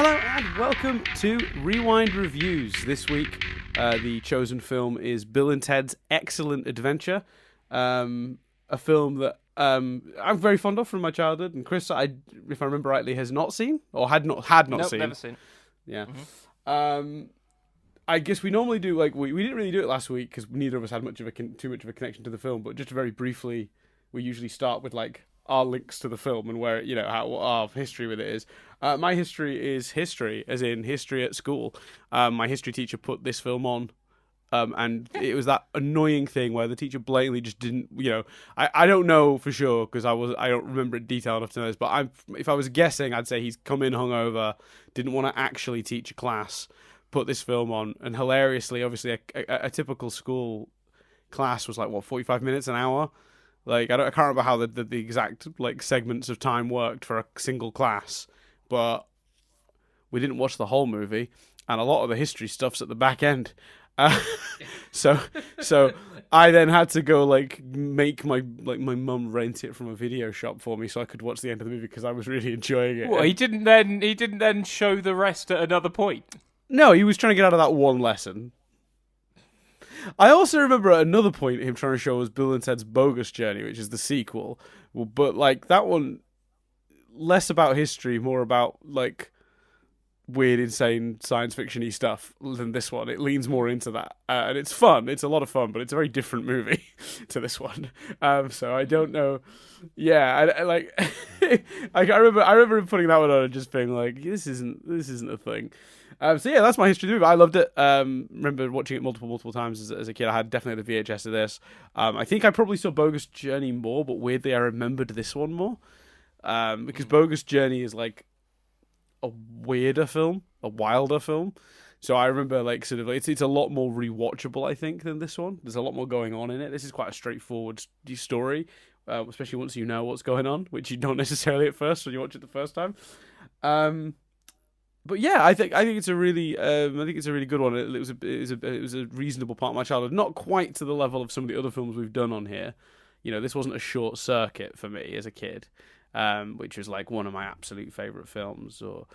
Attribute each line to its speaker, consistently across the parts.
Speaker 1: Hello and welcome to Rewind Reviews. This week, the chosen film is Bill and Ted's Excellent Adventure, a film that I'm very fond of from my childhood, and Chris, if I remember rightly, has not seen or had not seen.
Speaker 2: Never seen.
Speaker 1: Yeah. Mm-hmm. I guess we normally do we didn't really do it last week because neither of us had too much of a connection to the film. But just very briefly, we usually start with our links to the film and where how our history with it is. My history is history, as in history at school. My history teacher put this film on, and it was that annoying thing where the teacher blatantly just didn't. I don't know for sure because I don't remember it detail enough to know this. But if I was guessing, I'd say he's come in hungover, didn't want to actually teach a class, put this film on, and hilariously, obviously, a typical school class was 45 minutes, an hour. I can't remember how the exact segments of time worked for a single class, but we didn't watch the whole movie, and a lot of the history stuff's at the back end. So I then had to go make my mum rent it from a video shop for me so I could watch the end of the movie because I was really enjoying it.
Speaker 2: Well, he didn't then show the rest at another point.
Speaker 1: No, he was trying to get out of that one lesson. I also remember at another point him trying to show us Bill and Ted's Bogus Journey, which is the sequel. But that one, less about history, more about weird, insane science fiction-y stuff than this one. It leans more into that, and it's fun. It's a lot of fun, but it's a very different movie to this one. So I don't know. Yeah, I remember him putting that one on and just being like, this isn't a thing. So yeah, that's my history of the movie. I loved it. Remember watching it multiple times as a kid. I had definitely the VHS of this. I think I probably saw Bogus Journey more, but weirdly I remembered this one more. Because Bogus Journey is a weirder film, a wilder film. So I remember it's a lot more rewatchable, I think, than this one. There's a lot more going on in it. This is quite a straightforward story, especially once you know what's going on, which you don't necessarily at first when you watch it the first time. But yeah, I think it's a really good one. It was a reasonable part of my childhood, not quite to the level of some of the other films we've done on here. This wasn't a short circuit for me as a kid, which was one of my absolute favorite films. Or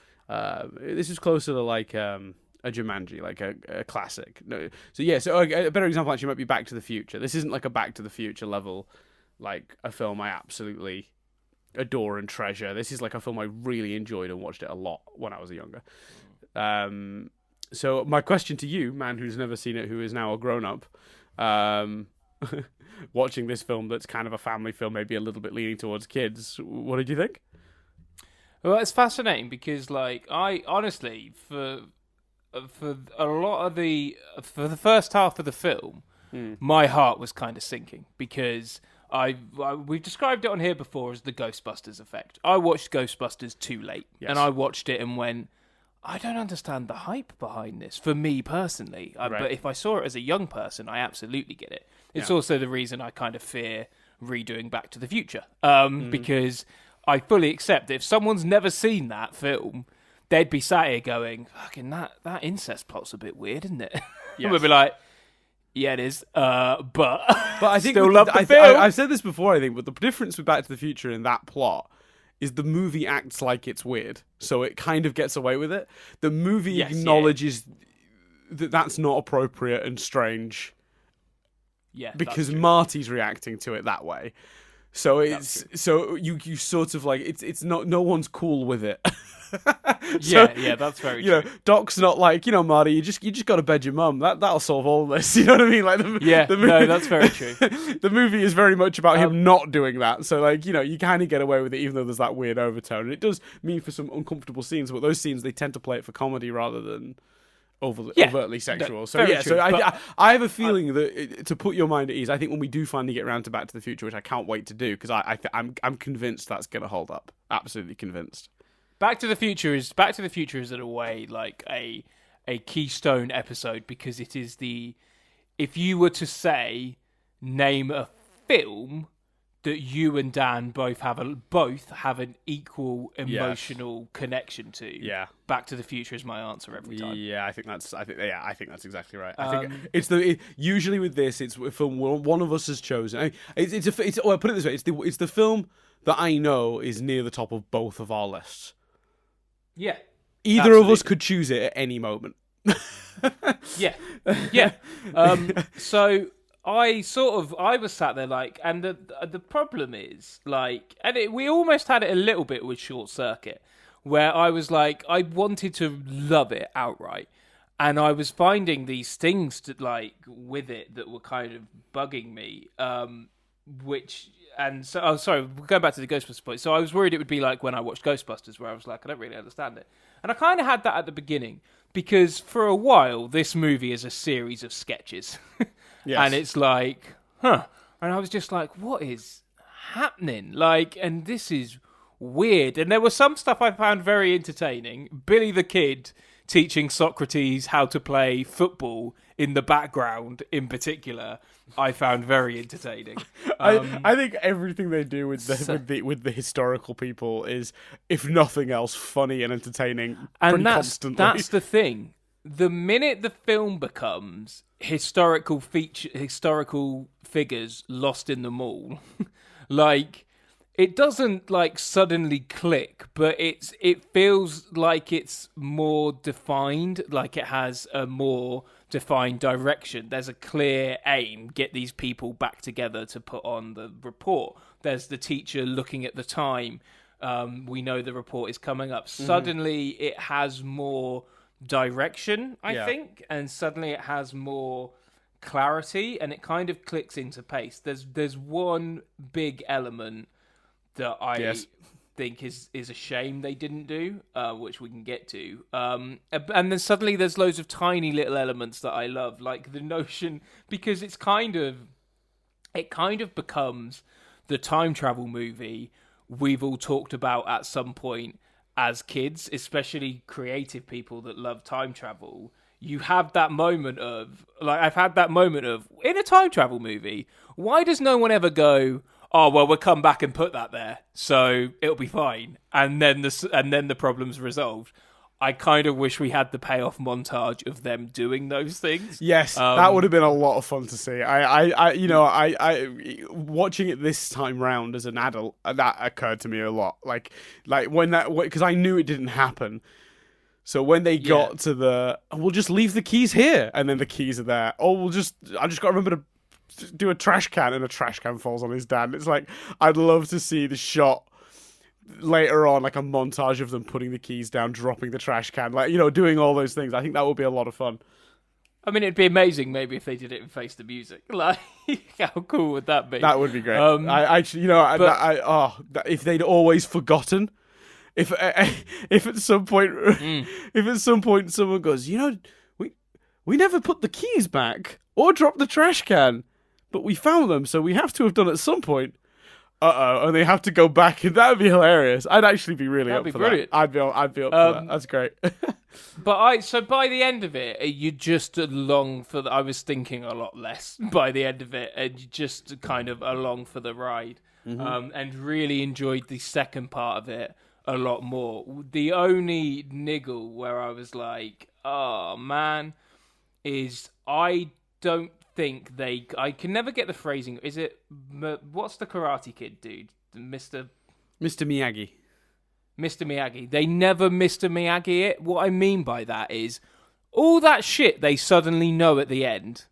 Speaker 1: this is closer to a Jumanji, a classic. No, so a better example actually might be Back to the Future. This isn't a Back to the Future level, a film I absolutely adore and treasure. This is a film I really enjoyed and watched it a lot when I was younger. So my question to you, man who's never seen it, who is now a grown-up, watching this film that's kind of a family film, maybe a little bit leaning towards kids, what did you think?
Speaker 2: Well, it's fascinating because I honestly for a lot of for the first half of the film, my heart was kind of sinking because we've described it on here before as the Ghostbusters effect. I watched Ghostbusters too late, and I watched it and went, I don't understand the hype behind this, for me personally.
Speaker 1: Right.
Speaker 2: But if I saw it as a young person, I absolutely get it. It's also the reason I kind of fear redoing Back to the Future, because I fully accept that if someone's never seen that film, they'd be sat here going, fucking that incest plot's a bit weird, isn't it?
Speaker 1: Yes.
Speaker 2: We'd be like, yeah, it is. But
Speaker 1: I think
Speaker 2: still love the film.
Speaker 1: I've said this before, I think, but the difference with Back to the Future in that plot is the movie acts like it's weird, so it kind of gets away with it. The movie acknowledges that that's not appropriate and strange.
Speaker 2: Yeah,
Speaker 1: because Marty's reacting to it that way. So you sort of it's not, no one's cool with it.
Speaker 2: Yeah, that's very true.
Speaker 1: Doc's not Marty, you just got to bed your mum. That'll solve all this. You know what I mean? The movie,
Speaker 2: no, that's very true.
Speaker 1: The movie is very much about him not doing that. So you kind of get away with it, even though there's that weird overtone. And it does mean for some uncomfortable scenes, but those scenes they tend to play it for comedy rather than overtly sexual.
Speaker 2: No,
Speaker 1: so
Speaker 2: true,
Speaker 1: I have a feeling that to put your mind at ease, I think when we do finally get around to Back to the Future, which I can't wait to do, because I'm convinced that's going to hold up. Absolutely convinced.
Speaker 2: Back to the Future is in a way a keystone episode because it is if you were to name a film that you and Dan both have an equal emotional connection to.
Speaker 1: Yeah,
Speaker 2: Back to the Future is my answer every time.
Speaker 1: Yeah, I think that's exactly right. I think usually with this, it's a film one of us has chosen. Well, put it this way, it's the film that I know is near the top of both of our lists.
Speaker 2: Yeah.
Speaker 1: Either of us could choose it at any moment.
Speaker 2: Yeah. So I was sat there like, and the problem is like, and we almost had it a little bit with Short Circuit, where I was like, I wanted to love it outright, and I was finding these things to like with it that were kind of bugging me, sorry, going back to the Ghostbusters point. So I was worried it would be like when I watched Ghostbusters, where I was like, I don't really understand it, and I kind of had that at the beginning. Because for a while, this movie is a series of sketches. Yes. And it's like, huh. And I was just like, what is happening? Like, and this is weird. And there was some stuff I found very entertaining. Billy the Kid teaching Socrates how to play football in the background, in particular, I found very entertaining.
Speaker 1: I think everything they do with the historical people is, if nothing else, funny and entertaining. And
Speaker 2: that's the thing. The minute the film becomes historical figures lost in the mall, like, it doesn't like suddenly click, but it feels like it's more defined, like it has a more defined direction. There's a clear aim: get these people back together to put on the report. There's the teacher looking at the time. We know the report is coming up. Suddenly it has more direction, I think, and suddenly it has more clarity, and it kind of clicks into pace. There's one big element that I think is a shame they didn't do, which we can get to. And then suddenly there's loads of tiny little elements that I love, like the notion, because it kind of becomes the time travel movie we've all talked about at some point as kids, especially creative people that love time travel. You have that moment of, like, I've had that moment of, in a time travel movie, why does no one ever go, oh, well, we'll come back and put that there, so it'll be fine, and then the problem's resolved. I kind of wish we had the payoff montage of them doing those things.
Speaker 1: Yes, that would have been a lot of fun to see. I watching it this time round as an adult, that occurred to me a lot. Like when because I knew it didn't happen. So when they got to we'll just leave the keys here, and then the keys are there. I just got to remember to do a trash can, and a trash can falls on his dad. It's like, I'd love to see the shot later on, like a montage of them putting the keys down, dropping the trash can, like, doing all those things. I think that would be a lot of fun.
Speaker 2: I mean, it'd be amazing maybe if they did it and Face the Music. Like, how cool would that be?
Speaker 1: That would be great. If they'd always forgotten, if at some point someone goes, we never put the keys back or dropped the trash can, but we found them, so we have to have done it at some point. And they have to go back, and that would be hilarious. I'd actually be really up for that. I'd be up for that. That's great.
Speaker 2: So by the end of it, you just along for I was thinking a lot less by the end of it, and you just kind of along for the ride, and really enjoyed the second part of it a lot more. The only niggle where I was like, oh man, is I don't think I can never get the phrasing. Is it, what's the Karate Kid dude? Mr.
Speaker 1: Miyagi.
Speaker 2: Mr. Miyagi. They never Mr. Miyagi it. What I mean by that is, all that shit they suddenly know at the end,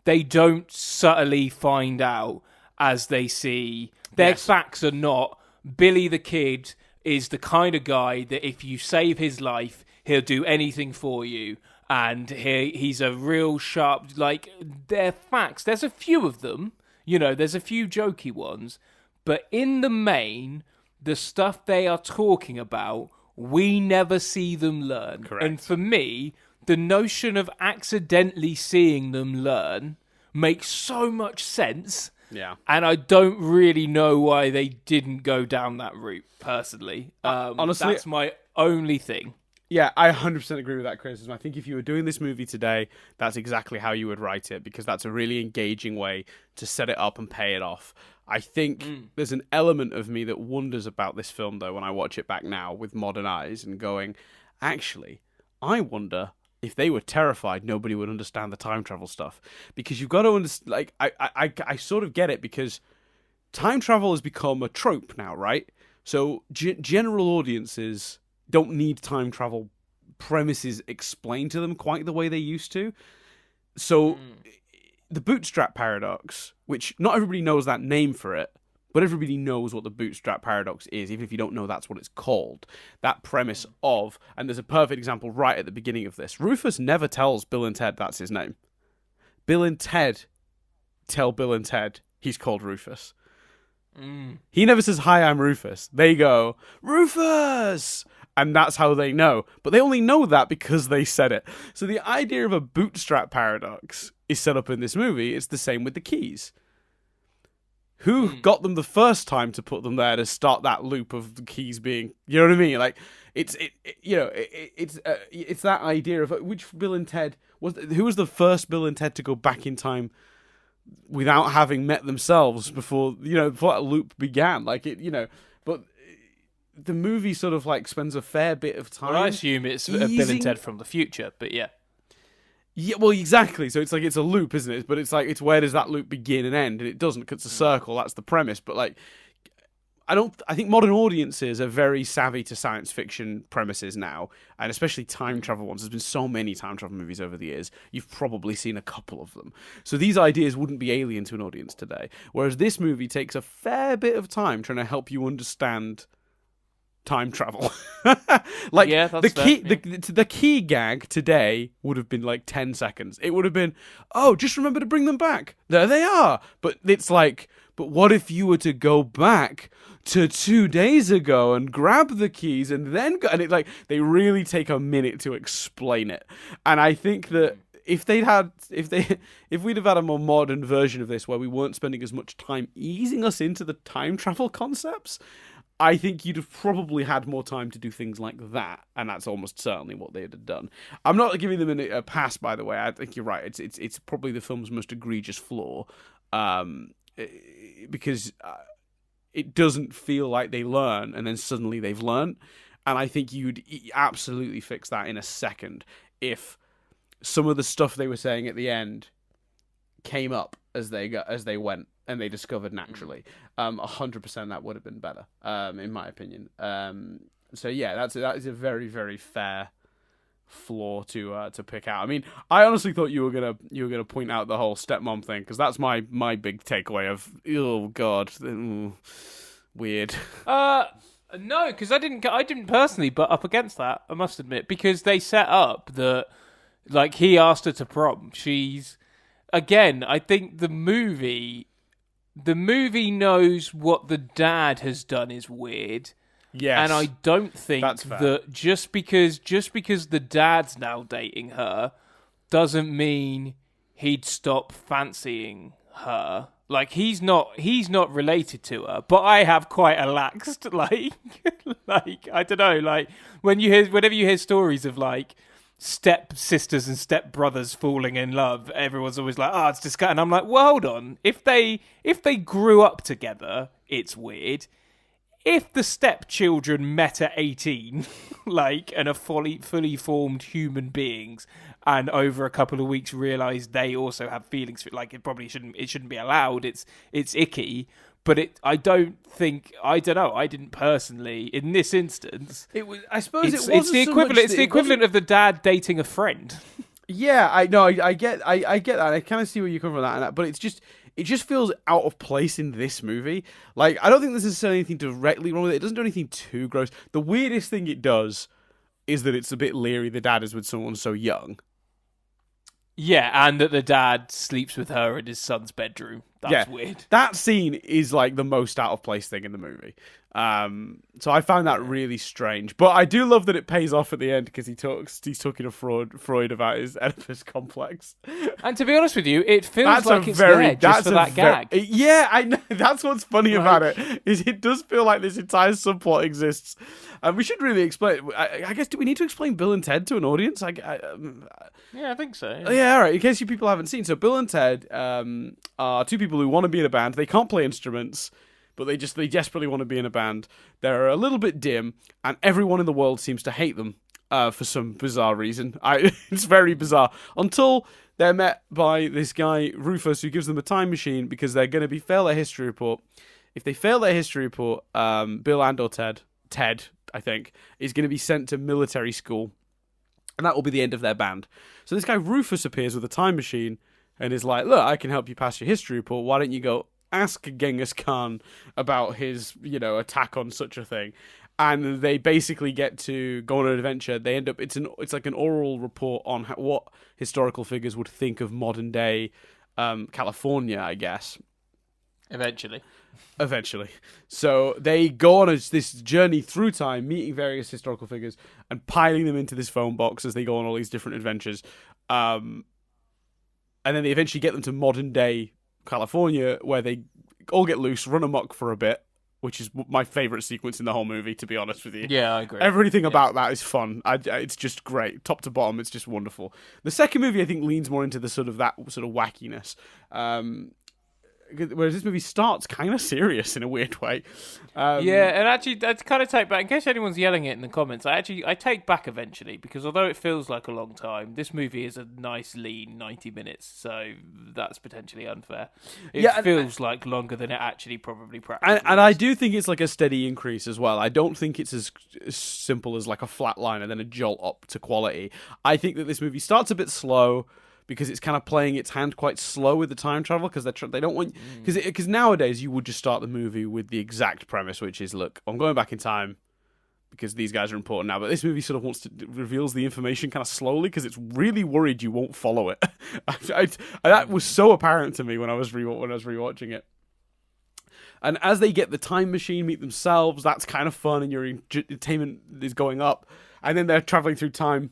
Speaker 2: they don't subtly find out as they see. Their facts are not, Billy the Kid is the kind of guy that if you save his life, he'll do anything for you. And he's a real sharp, like, they're facts. There's a few of them, there's a few jokey ones. But in the main, the stuff they are talking about, we never see them learn.
Speaker 1: Correct.
Speaker 2: And for me, the notion of accidentally seeing them learn makes so much sense.
Speaker 1: Yeah.
Speaker 2: And I don't really know why they didn't go down that route, personally. Honestly, that's my only thing.
Speaker 1: Yeah, I 100% agree with that criticism. I think if you were doing this movie today, that's exactly how you would write it, because that's a really engaging way to set it up and pay it off. I think there's an element of me that wonders about this film, though, when I watch it back now with modern eyes and going, actually, I wonder if they were terrified nobody would understand the time travel stuff. Because you've got to understand, like, I sort of get it, because time travel has become a trope now, right? So general audiences don't need time travel premises explained to them quite the way they used to. So the Bootstrap Paradox, which not everybody knows that name for it, but everybody knows what the Bootstrap Paradox is, even if you don't know that's what it's called. That premise of, and there's a perfect example right at the beginning of this. Rufus never tells Bill and Ted that's his name. Bill and Ted tell Bill and Ted he's called Rufus. He never says, "Hi, I'm Rufus." They go, "Rufus!" And that's how they know. But they only know that because they said it. So the idea of a Bootstrap Paradox is set up in this movie. It's the same with the keys. Who got them the first time to put them there to start that loop of the keys being, you know what I mean? Like it's that idea of which Bill and Ted who was the first Bill and Ted to go back in time without having met themselves before that loop began. Like but the movie sort of like spends a fair bit of time.
Speaker 2: Well, I assume it's Bill and Ted from the future, but yeah.
Speaker 1: Yeah, well, exactly. So it's like it's a loop, isn't it? But it's like where does that loop begin and end? And it doesn't, because it's a circle. That's the premise. But like, I think modern audiences are very savvy to science fiction premises now, and especially time travel ones. There's been so many time travel movies over the years. You've probably seen a couple of them. So these ideas wouldn't be alien to an audience today. Whereas this movie takes a fair bit of time trying to help you understand time travel. Like,
Speaker 2: yeah, that's
Speaker 1: the key gag today would have been like 10 seconds. It would have been, oh, just remember to bring them back. There they are. But it's like, but what if you were to go back to 2 days ago and grab the keys and then go, and it like they really take a minute to explain it. And I think that if we'd have had a more modern version of this where we weren't spending as much time easing us into the time travel concepts, I think you'd have probably had more time to do things like that, and that's almost certainly what they'd have done. I'm not giving them a pass, by the way. I think you're right. It's probably the film's most egregious flaw, because it doesn't feel like they learn, and then suddenly they've learned. And I think you'd absolutely fix that in a second if some of the stuff they were saying at the end came up as they went. And they discovered naturally. 100% that would have been better, in my opinion. So yeah, that is a very, very fair flaw to pick out. I mean, I honestly thought you were gonna point out the whole stepmom thing, because that's my big takeaway of, oh god, weird.
Speaker 2: No, because I didn't personally butt up against that, I must admit, because they set up that, like, he asked her to prom. Again, I think the movie knows what the dad has done is weird.
Speaker 1: Yes.
Speaker 2: And I don't think that just because the dad's now dating her doesn't mean he'd stop fancying her. Like, he's not related to her, but I have quite a laxed, like I don't know, like whenever you hear stories of like step sisters and step brothers falling in love, everyone's always like, oh, it's disgusting. And I'm like, well, hold on. If they grew up together, it's weird. If the stepchildren met at 18, like, and are fully formed human beings, and over a couple of weeks realised they also have feelings, like, it shouldn't be allowed. It's icky. But I don't know. I didn't personally, in this instance.
Speaker 1: It's
Speaker 2: the equivalent of the dad dating a friend.
Speaker 1: Yeah, I know. I get that. I kind of see where you come from that, but it just feels out of place in this movie. Like, I don't think there's necessarily anything directly wrong with it. It doesn't do anything too gross. The weirdest thing it does is that it's a bit leery the dad is with someone so young.
Speaker 2: Yeah, and that the dad sleeps with her in his son's bedroom. That's weird.
Speaker 1: That scene is like the most out of place thing in the movie. So I found that really strange. But I do love that it pays off at the end, because he's talking to Freud about his Oedipus complex.
Speaker 2: And to be honest with you, it feels like it's there just for that gag.
Speaker 1: Yeah, I know. That's what's funny about it, is it does feel like this entire subplot exists. And we should really explain. I guess, do we need to explain Bill and Ted to an audience?
Speaker 2: Yeah, I think so.
Speaker 1: Yeah, all right. In case you people haven't seen. So Bill and Ted are two people who want to be in a band. They can't play instruments, but they desperately want to be in a band. They're a little bit dim, and everyone in the world seems to hate them for some bizarre reason. It's very bizarre. Until they're met by this guy, Rufus, who gives them a time machine because they're going to fail their history report. If they fail their history report, Bill and or Ted, I think, is going to be sent to military school And that will be the end of their band. So this guy Rufus appears with a time machine and is like, look, I can help you pass your history report. Why don't you go ask Genghis Khan about his, attack on such a thing? And they basically get to go on an adventure. They end up, it's like an oral report on what historical figures would think of modern day California, I guess.
Speaker 2: Eventually.
Speaker 1: So they go on this journey through time, meeting various historical figures and piling them into this phone box as they go on all these different adventures. And then they eventually get them to modern day California, where they all get loose, run amok for a bit, which is my favorite sequence in the whole movie, to be honest with you.
Speaker 2: Yeah, I agree.
Speaker 1: Everything about that is fun. It's just great. Top to bottom, it's just wonderful. The second movie, I think, leans more into the sort of wackiness. Whereas this movie starts kind of serious in a weird way.
Speaker 2: And actually, that's kind of take back. In case anyone's yelling it in the comments, I take back eventually, because although it feels like a long time, this movie is a nice lean 90 minutes, so that's potentially unfair. It feels like longer than it actually probably practically
Speaker 1: and I do think it's like a steady increase as well. I don't think it's as simple as like a flat line and then a jolt up to quality. I think that this movie starts a bit slow, because it's kind of playing its hand quite slow with the time travel, because they don't want... Because nowadays you would just start the movie with the exact premise, which is, look, I'm going back in time because these guys are important now. But this movie sort of reveals the information kind of slowly, because it's really worried you won't follow it. That was so apparent to me when I was rewatching it. And as they get the time machine, meet themselves, that's kind of fun, and your entertainment is going up. And then they're traveling through time.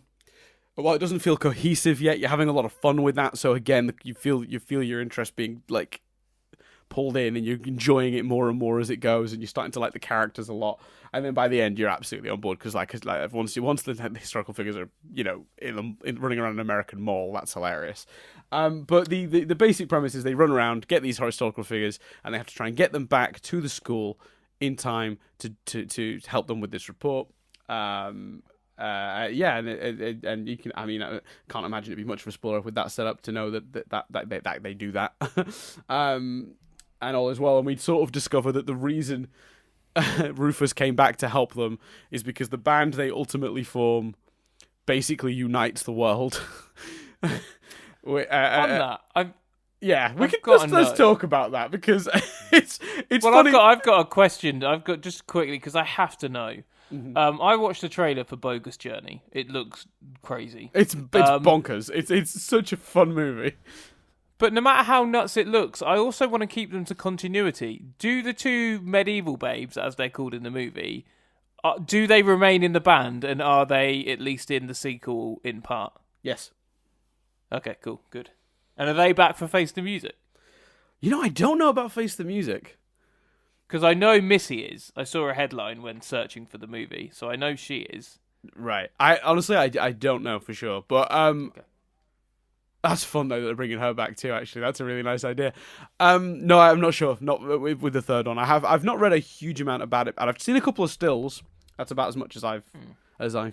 Speaker 1: Well, it doesn't feel cohesive yet. You're having a lot of fun with that. So again, you feel your interest being like pulled in, and you're enjoying it more and more as it goes, and you're starting to like the characters a lot. And then by the end, you're absolutely on board, because once the historical figures are running around an American mall, that's hilarious. But the basic premise is they run around, get these historical figures, and they have to try and get them back to the school in time to help them with this report. And you can. I mean, I can't imagine it'd be much of a spoiler with that setup to know that they do that, and all as well. And we sort of discover that the reason Rufus came back to help them is because the band they ultimately form basically unites the world. Let's talk about that, because it's funny.
Speaker 2: I've got a question. I've got just quickly, because I have to know. Mm-hmm. I watched the trailer for Bogus Journey. It looks crazy.
Speaker 1: It's bonkers. It's such a fun movie.
Speaker 2: But no matter how nuts it looks, I also want to keep them to continuity. Do the two medieval babes, as they're called in the movie, do they remain in the band, and are they at least in the sequel in part?
Speaker 1: Yes.
Speaker 2: Okay, cool, good. And are they back for Face the Music?
Speaker 1: I don't know about Face the Music.
Speaker 2: Because I know Missy is. I saw a headline when searching for the movie, so I know she is.
Speaker 1: Right. I honestly don't know for sure, but okay. That's fun though that they're bringing her back too. Actually, that's a really nice idea. No, I'm not sure. Not with the third one. I've not read a huge amount about it, and I've seen a couple of stills. That's about as much as I've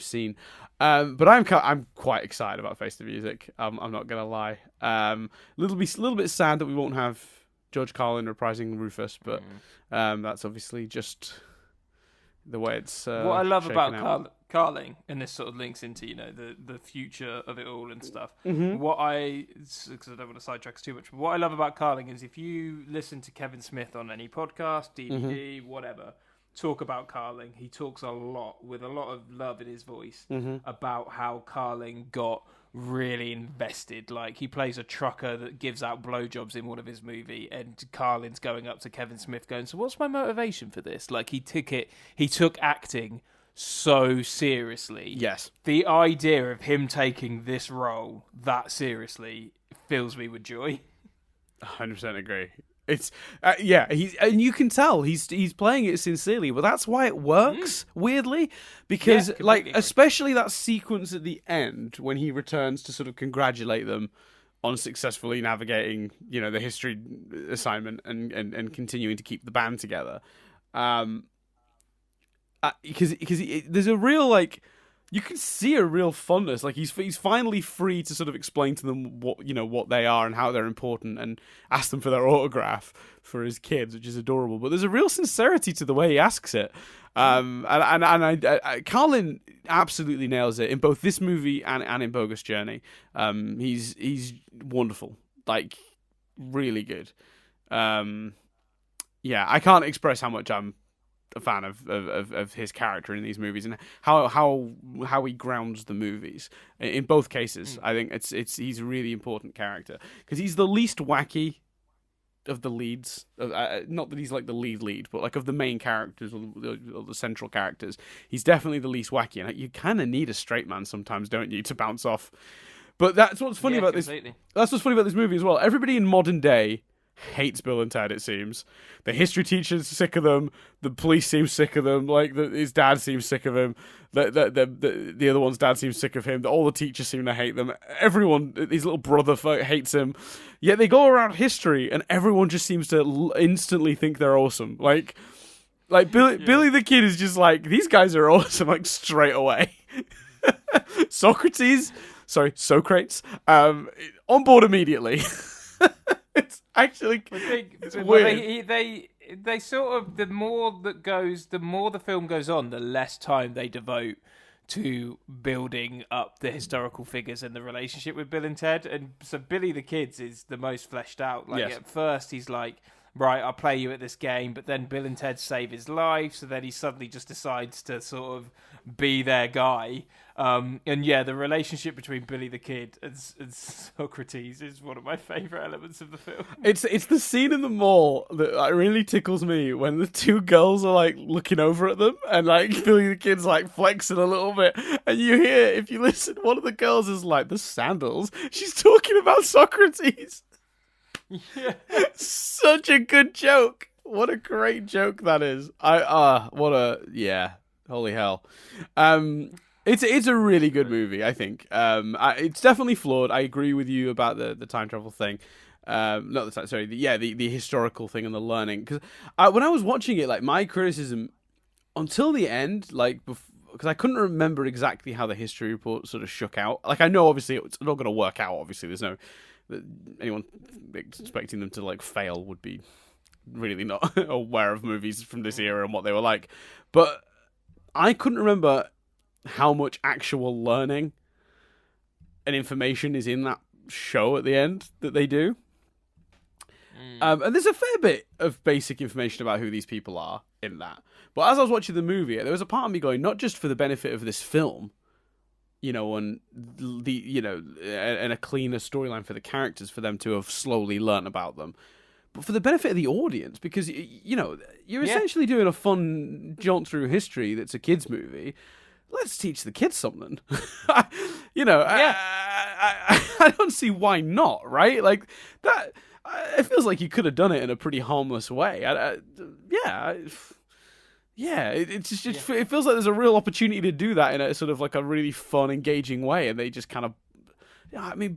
Speaker 1: seen. But I'm quite excited about Face the Music. I'm not gonna lie. Little bit sad that we won't have George Carlin reprising Rufus, but that's obviously just the way it's.
Speaker 2: What I love about Carling, and this sort of links into the future of it all and stuff. Mm-hmm. Because I don't want to sidetrack us too much, but what I love about Carling is if you listen to Kevin Smith on any podcast, DVD, whatever, talk about Carling, he talks a lot with a lot of love in his voice about how Carling got really invested. Like, he plays a trucker that gives out blowjobs in one of his movie, and Carlin's going up to Kevin Smith going, so what's my motivation for this? Like, he took acting so seriously.
Speaker 1: Yes.
Speaker 2: The idea of him taking this role that seriously fills me with joy.
Speaker 1: 100% agree. It's and you can tell he's playing it sincerely, but that's why it works weirdly, because especially that sequence at the end when he returns to sort of congratulate them on successfully navigating the history assignment and continuing to keep the band together, because there's a real you can see a real fondness. Like he's finally free to sort of explain to them what they are and how they're important, and ask them for their autograph for his kids, which is adorable. But there's a real sincerity to the way he asks it. Carlin absolutely nails it in both this movie and in Bogus Journey. He's wonderful, like really good. Yeah, I can't express how much I'm a fan of his character in these movies, and how he grounds the movies in both cases. I think he's a really important character because he's the least wacky of the leads. Not that he's like the lead, but like of the main characters or the central characters, he's definitely the least wacky. And you kind of need a straight man sometimes, don't you, to bounce off? But that's what's funny about completely. That's what's funny about this movie as well. Everybody in modern day hates Bill and Ted, it seems. The history teacher's sick of them. The police seem sick of them. Like his dad seems sick of him. The other one's dad seems sick of him. All the teachers seem to hate them. Everyone, his little brother hates him. Yet they go around history, and everyone just seems to instantly think they're awesome. Like Billy the Kid is just like, these guys are awesome, like straight away. Socrates, on board immediately. It's actually it's weird.
Speaker 2: They sort of, the more the film goes on, the less time they devote to building up the historical figures and the relationship with Bill and Ted. And so Billy the Kid is the most fleshed out. Like At first he's like, right, I'll play you at this game, but then Bill and Ted save his life, so then he suddenly just decides to sort of be their guy. And yeah, the relationship between Billy the Kid and Socrates is one of my favourite elements of the film.
Speaker 1: It's the scene in the mall that really tickles me when the two girls are like looking over at them, and like Billy the Kid's like flexing a little bit, and you hear, if you listen, one of the girls is like, the sandals. She's talking about Socrates.
Speaker 2: Yeah.
Speaker 1: Such a good joke. What a great joke that is. Holy hell. It's a really good movie, I think. It's definitely flawed. I agree with you about the time travel thing. The historical thing and the learning. Because when I was watching it, like my criticism until the end, like because I couldn't remember exactly how the history report sort of shook out. Like I know obviously it's not going to work out. Obviously, there's no anyone expecting them to like fail would be really not aware of movies from this era and what they were like. But I couldn't remember how much actual learning and information is in that show at the end that they do. And there's a fair bit of basic information about who these people are in that. But as I was watching the movie, there was a part of me going, not just for the benefit of this film, and and a cleaner storyline for the characters, for them to have slowly learnt about them, but for the benefit of the audience, because you're essentially doing a fun jaunt through history that's a kids movie. Let's teach the kids something. I don't see why not, right? Like that. It feels like you could have done it in a pretty harmless way. It feels like there's a real opportunity to do that in a sort of like a really fun, engaging way, and they just kind of,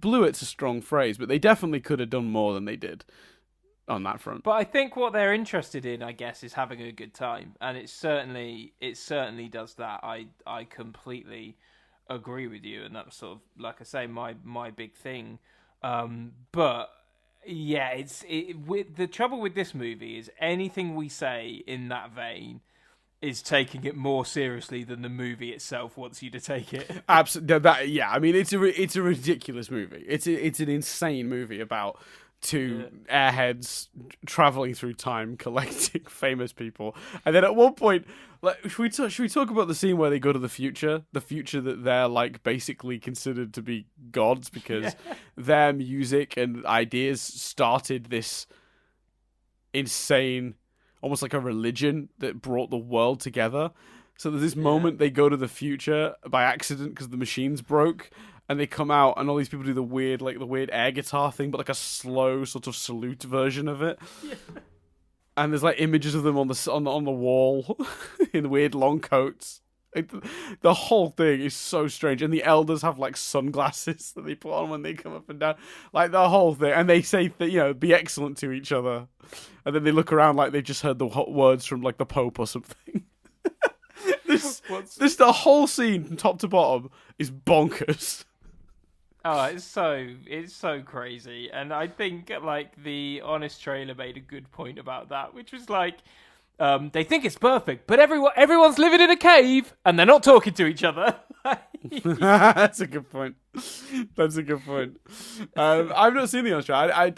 Speaker 1: blew it's a strong phrase, but they definitely could have done more than they did on that front.
Speaker 2: But I think what they're interested in, I guess, is having a good time, and it certainly does that. I completely agree with you, and that's sort of, like I say, my big thing. But yeah, the trouble with this movie is anything we say in that vein is taking it more seriously than the movie itself wants you to take it.
Speaker 1: Absolutely. It's a ridiculous movie. It's an insane movie about two airheads traveling through time, collecting famous people, and then at one point, like, should we talk about the scene where they go to the future that they're like basically considered to be gods because their music and ideas started this insane, almost like a religion that brought the world together. So there's this moment they go to the future by accident because the machines broke, and they come out and all these people do the weird air guitar thing, but like a slow sort of salute version of it. Yeah. And there's like images of them on the wall in weird long coats. The whole thing is so strange, and the elders have like sunglasses that they put on when they come up and down, like the whole thing. And they say that be excellent to each other, and then they look around like they just heard the hot words from like the Pope or something. this the whole scene from top to bottom is bonkers.
Speaker 2: Oh, it's so crazy, and I think like the Honest trailer made a good point about that, which was like, they think it's perfect, but everyone's living in a cave and they're not talking to each other.
Speaker 1: That's a good point. That's a good point. I've not seen the Honest trailer. I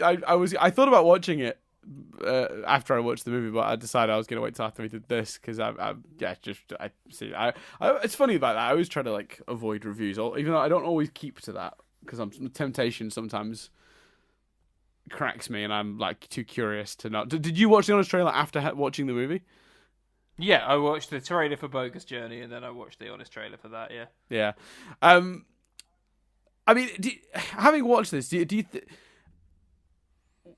Speaker 1: thought about watching it after I watched the movie, but I decided I was going to wait till after we did this because it's funny about that. I always try to like avoid reviews, even though I don't always keep to that. Because temptation sometimes cracks me, and I'm like too curious to not. Did you watch the Honest trailer after watching the movie?
Speaker 2: Yeah, I watched the trailer for Bogus Journey, and then I watched the Honest trailer for that. Yeah.
Speaker 1: Yeah. I mean, having watched this, do you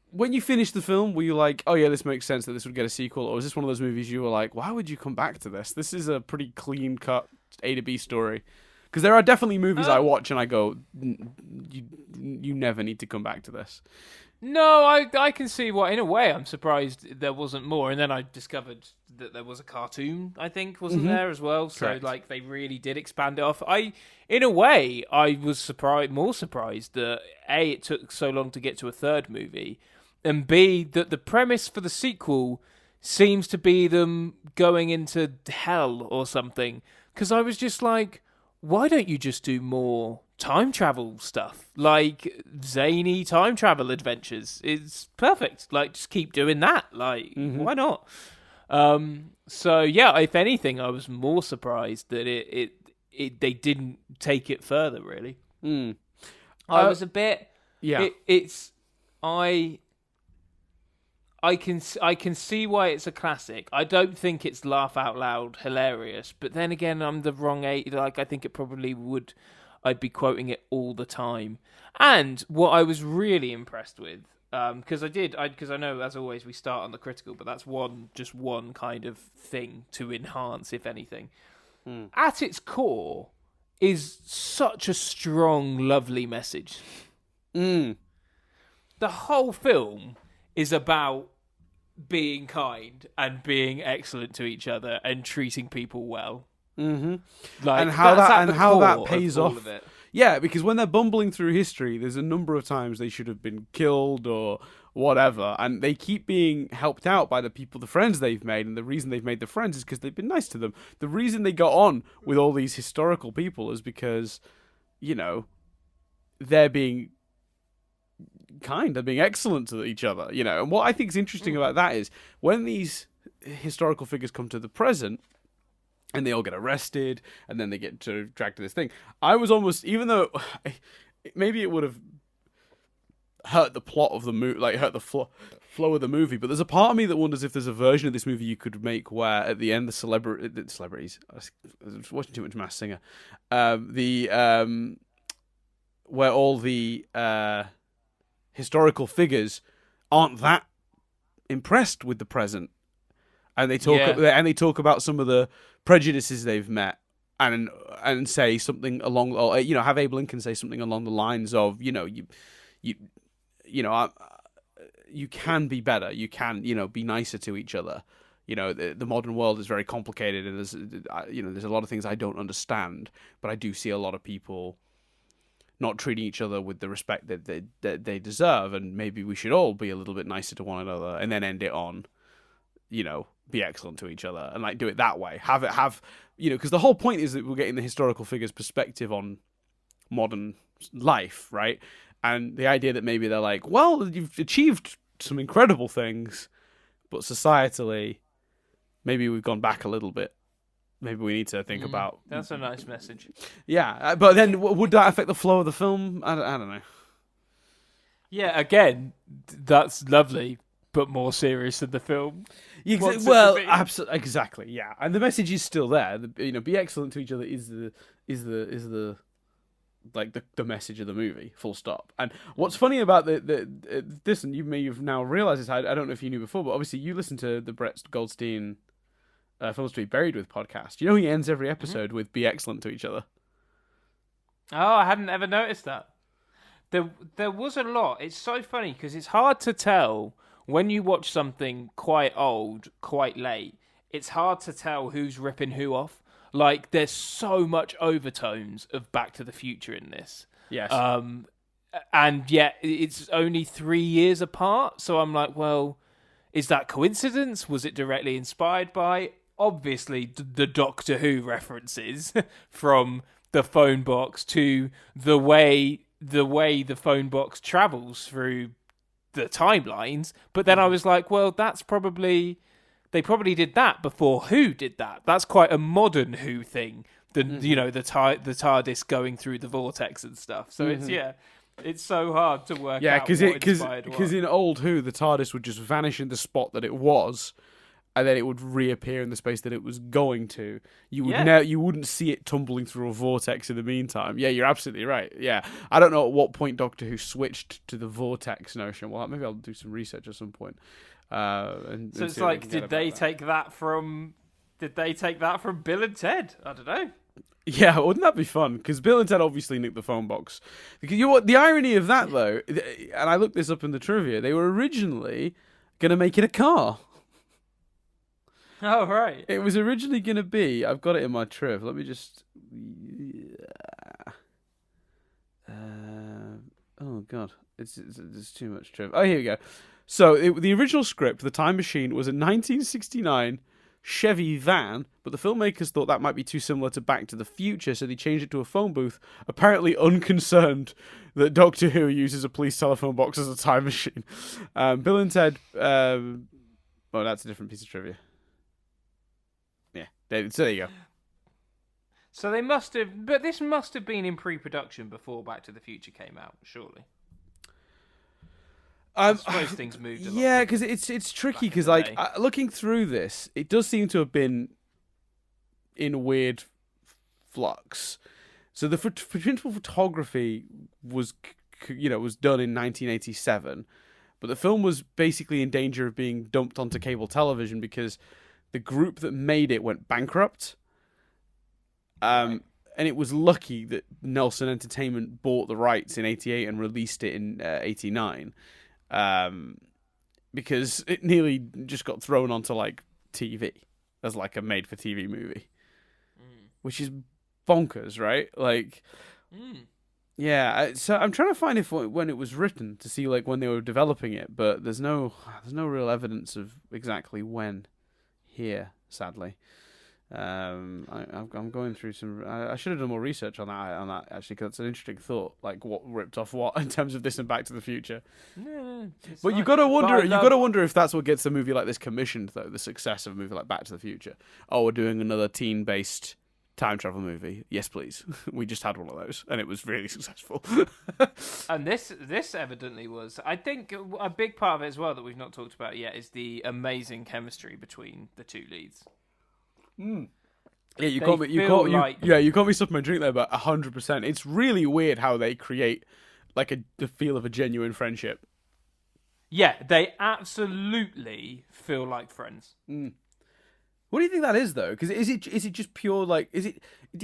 Speaker 1: when you finished the film, were you like, oh yeah, this makes sense that this would get a sequel, or was this one of those movies you were like, why would you come back to this? This is a pretty clean cut A to B story. Because there are definitely movies I watch and I go, you never need to come back to this.
Speaker 2: No, I can see why. In a way, I'm surprised there wasn't more. And then I discovered that there was a cartoon, I think, wasn't there as well. So,
Speaker 1: Correct.
Speaker 2: like, they really did expand it off. In a way, I was more surprised that A, it took so long to get to a third movie, and B, that the premise for the sequel seems to be them going into hell or something. Because I was just like, why don't you just do more time travel stuff? Like, zany time travel adventures. It's perfect. Like, just keep doing that. Like, why not? So, yeah, if anything, I was more surprised that they didn't take it further, really. I was a bit...
Speaker 1: Yeah.
Speaker 2: I can see why it's a classic. I don't think it's laugh out loud hilarious, but then again, I'm the wrong age. Like, I think it probably would. I'd be quoting it all the time. And what I was really impressed with, because I know as always we start on the critical, but that's just one kind of thing to enhance, if anything. At its core, is such a strong, lovely message. The whole film is about being kind and being excellent to each other and treating people well. Like,
Speaker 1: and how that
Speaker 2: pays
Speaker 1: pays off. Yeah, because when they're bumbling through history, there's a number of times they should have been killed or whatever, and they keep being helped out by the friends they've made, and the reason they've made the friends is because they've been nice to them. The reason they got on with all these historical people is because, they're being kind, they're being excellent to each other, And what I think is interesting about that is when these historical figures come to the present, and they all get arrested, and then they get dragged to this thing. I was almost, even though maybe it would have hurt the plot of the movie, like hurt the flow of the movie, but there's a part of me that wonders if there's a version of this movie you could make where at the end the celebrities, I was watching too much Masked Singer, where all the historical figures aren't that impressed with the present. And they talk about some of the prejudices they've met, and say something along, or have Abe Lincoln say something along the lines of, you can be better, you can be nicer to each other. The modern world is very complicated, and there's a lot of things I don't understand, but I do see a lot of people not treating each other with the respect that they deserve, and maybe we should all be a little bit nicer to one another, and then end it on, be excellent to each other, and like do it that way. Because the whole point is that we're getting the historical figure's perspective on modern life, right? And the idea that maybe they're like, well, you've achieved some incredible things, but societally, maybe we've gone back a little bit. Maybe we need to think about...
Speaker 2: That's a nice message.
Speaker 1: Yeah, but then would that affect the flow of the film? I don't know.
Speaker 2: Yeah, again, that's lovely, but more serious than the film.
Speaker 1: Well, absolutely, exactly, yeah. And the message is still there. Be excellent to each other is the message of the movie, full stop. And what's funny about this, and you may have now realised this, I don't know if you knew before, but obviously you listen to the Brett Goldstein Films to be Buried With podcast. He ends every episode with "Be excellent to each other."
Speaker 2: Oh, I hadn't ever noticed that. There was a lot. It's so funny because it's hard to tell when you watch something quite old, quite late. It's hard to tell who's ripping who off. Like, there's so much overtones of Back to the Future in this.
Speaker 1: Yes.
Speaker 2: And yet it's only 3 years apart. So I'm like, well, is that coincidence? Was it directly inspired by? Obviously, the Doctor Who references from the phone box to the way the phone box travels through the timelines. But then I was like, well, that's probably... They probably did that before Who did that. That's quite a modern Who thing. The TARDIS going through the vortex and stuff. So it's so hard to work out what inspired what.
Speaker 1: Because in old Who, the TARDIS would just vanish in the spot that it was, and then it would reappear in the space that it was going to. You wouldn't see it tumbling through a vortex in the meantime. Yeah, you're absolutely right. Yeah, I don't know at what point Doctor Who switched to the vortex notion. Well, maybe I'll do some research at some point.
Speaker 2: So it's like, did they take that from Bill and Ted? I don't know.
Speaker 1: Yeah, wouldn't that be fun? Because Bill and Ted obviously nicked the phone box. Because you know what? The irony of that, though, and I looked this up in the trivia, they were originally going to make it a car.
Speaker 2: Oh, right.
Speaker 1: It was originally going to be... I've got it in my triv. Let me just... oh, God. It's too much triv. Oh, here we go. So, the original script, The Time Machine, was a 1969 Chevy van, but the filmmakers thought that might be too similar to Back to the Future, so they changed it to a phone booth, apparently unconcerned that Doctor Who uses a police telephone box as a time machine. Bill and Ted... oh, that's a different piece of trivia. Yeah, so there you go.
Speaker 2: So they must have... But this must have been in pre-production before Back to the Future came out, surely. I suppose things moved a lot.
Speaker 1: Yeah, because it's tricky, because looking through this, it does seem to have been in weird flux. So the principal photography was done in 1987, but the film was basically in danger of being dumped onto cable television because the group that made it went bankrupt. And it was lucky that Nelson Entertainment bought the rights in 88 and released it in 89. Because it nearly just got thrown onto like TV as like a made-for-TV movie, which is bonkers, right? Like, yeah. So I'm trying to find when it was written to see like when they were developing it, but there's no real evidence of exactly when here, sadly. I'm going through some. I should have done more research on that actually, because it's an interesting thought. Like what ripped off what in terms of this and Back to the Future. But you got to wonder if that's what gets a movie like this commissioned, though. The success of a movie like Back to the Future. Oh, we're doing another teen-based time travel movie. Yes, please. We just had one of those, and it was really successful.
Speaker 2: And this evidently was. I think a big part of it as well that we've not talked about yet is the amazing chemistry between the two leads.
Speaker 1: Yeah, you caught me stopping my drink there, but 100%. It's really weird how they create like the feel of a genuine friendship.
Speaker 2: Yeah, they absolutely feel like friends.
Speaker 1: What do you think that is, though? Because is it just pure like? Do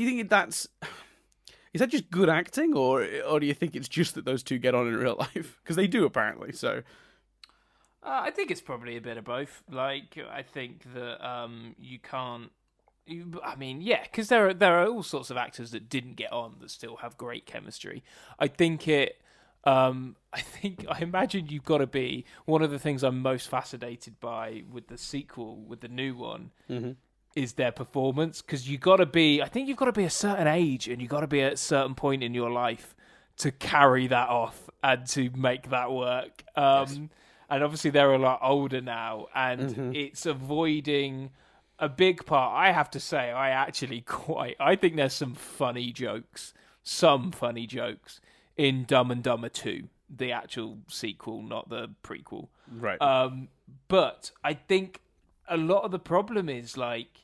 Speaker 1: you think is that just good acting, or do you think it's just that those two get on in real life? Because they do apparently. So.
Speaker 2: I think it's probably a bit of both. Like, I think that you can't. I mean, yeah, because there are all sorts of actors that didn't get on that still have great chemistry. I think I imagine you've got to be one of the things I'm most fascinated by with the sequel, with the new one, is their performance. Because you've got to be a certain age and you've got to be at a certain point in your life to carry that off and to make that work. Yes. And obviously they're a lot older now, and it's avoiding a big part. I have to say, I think there's some funny jokes in Dumb and Dumber 2, the actual sequel, not the prequel.
Speaker 1: Right.
Speaker 2: But I think a lot of the problem is like,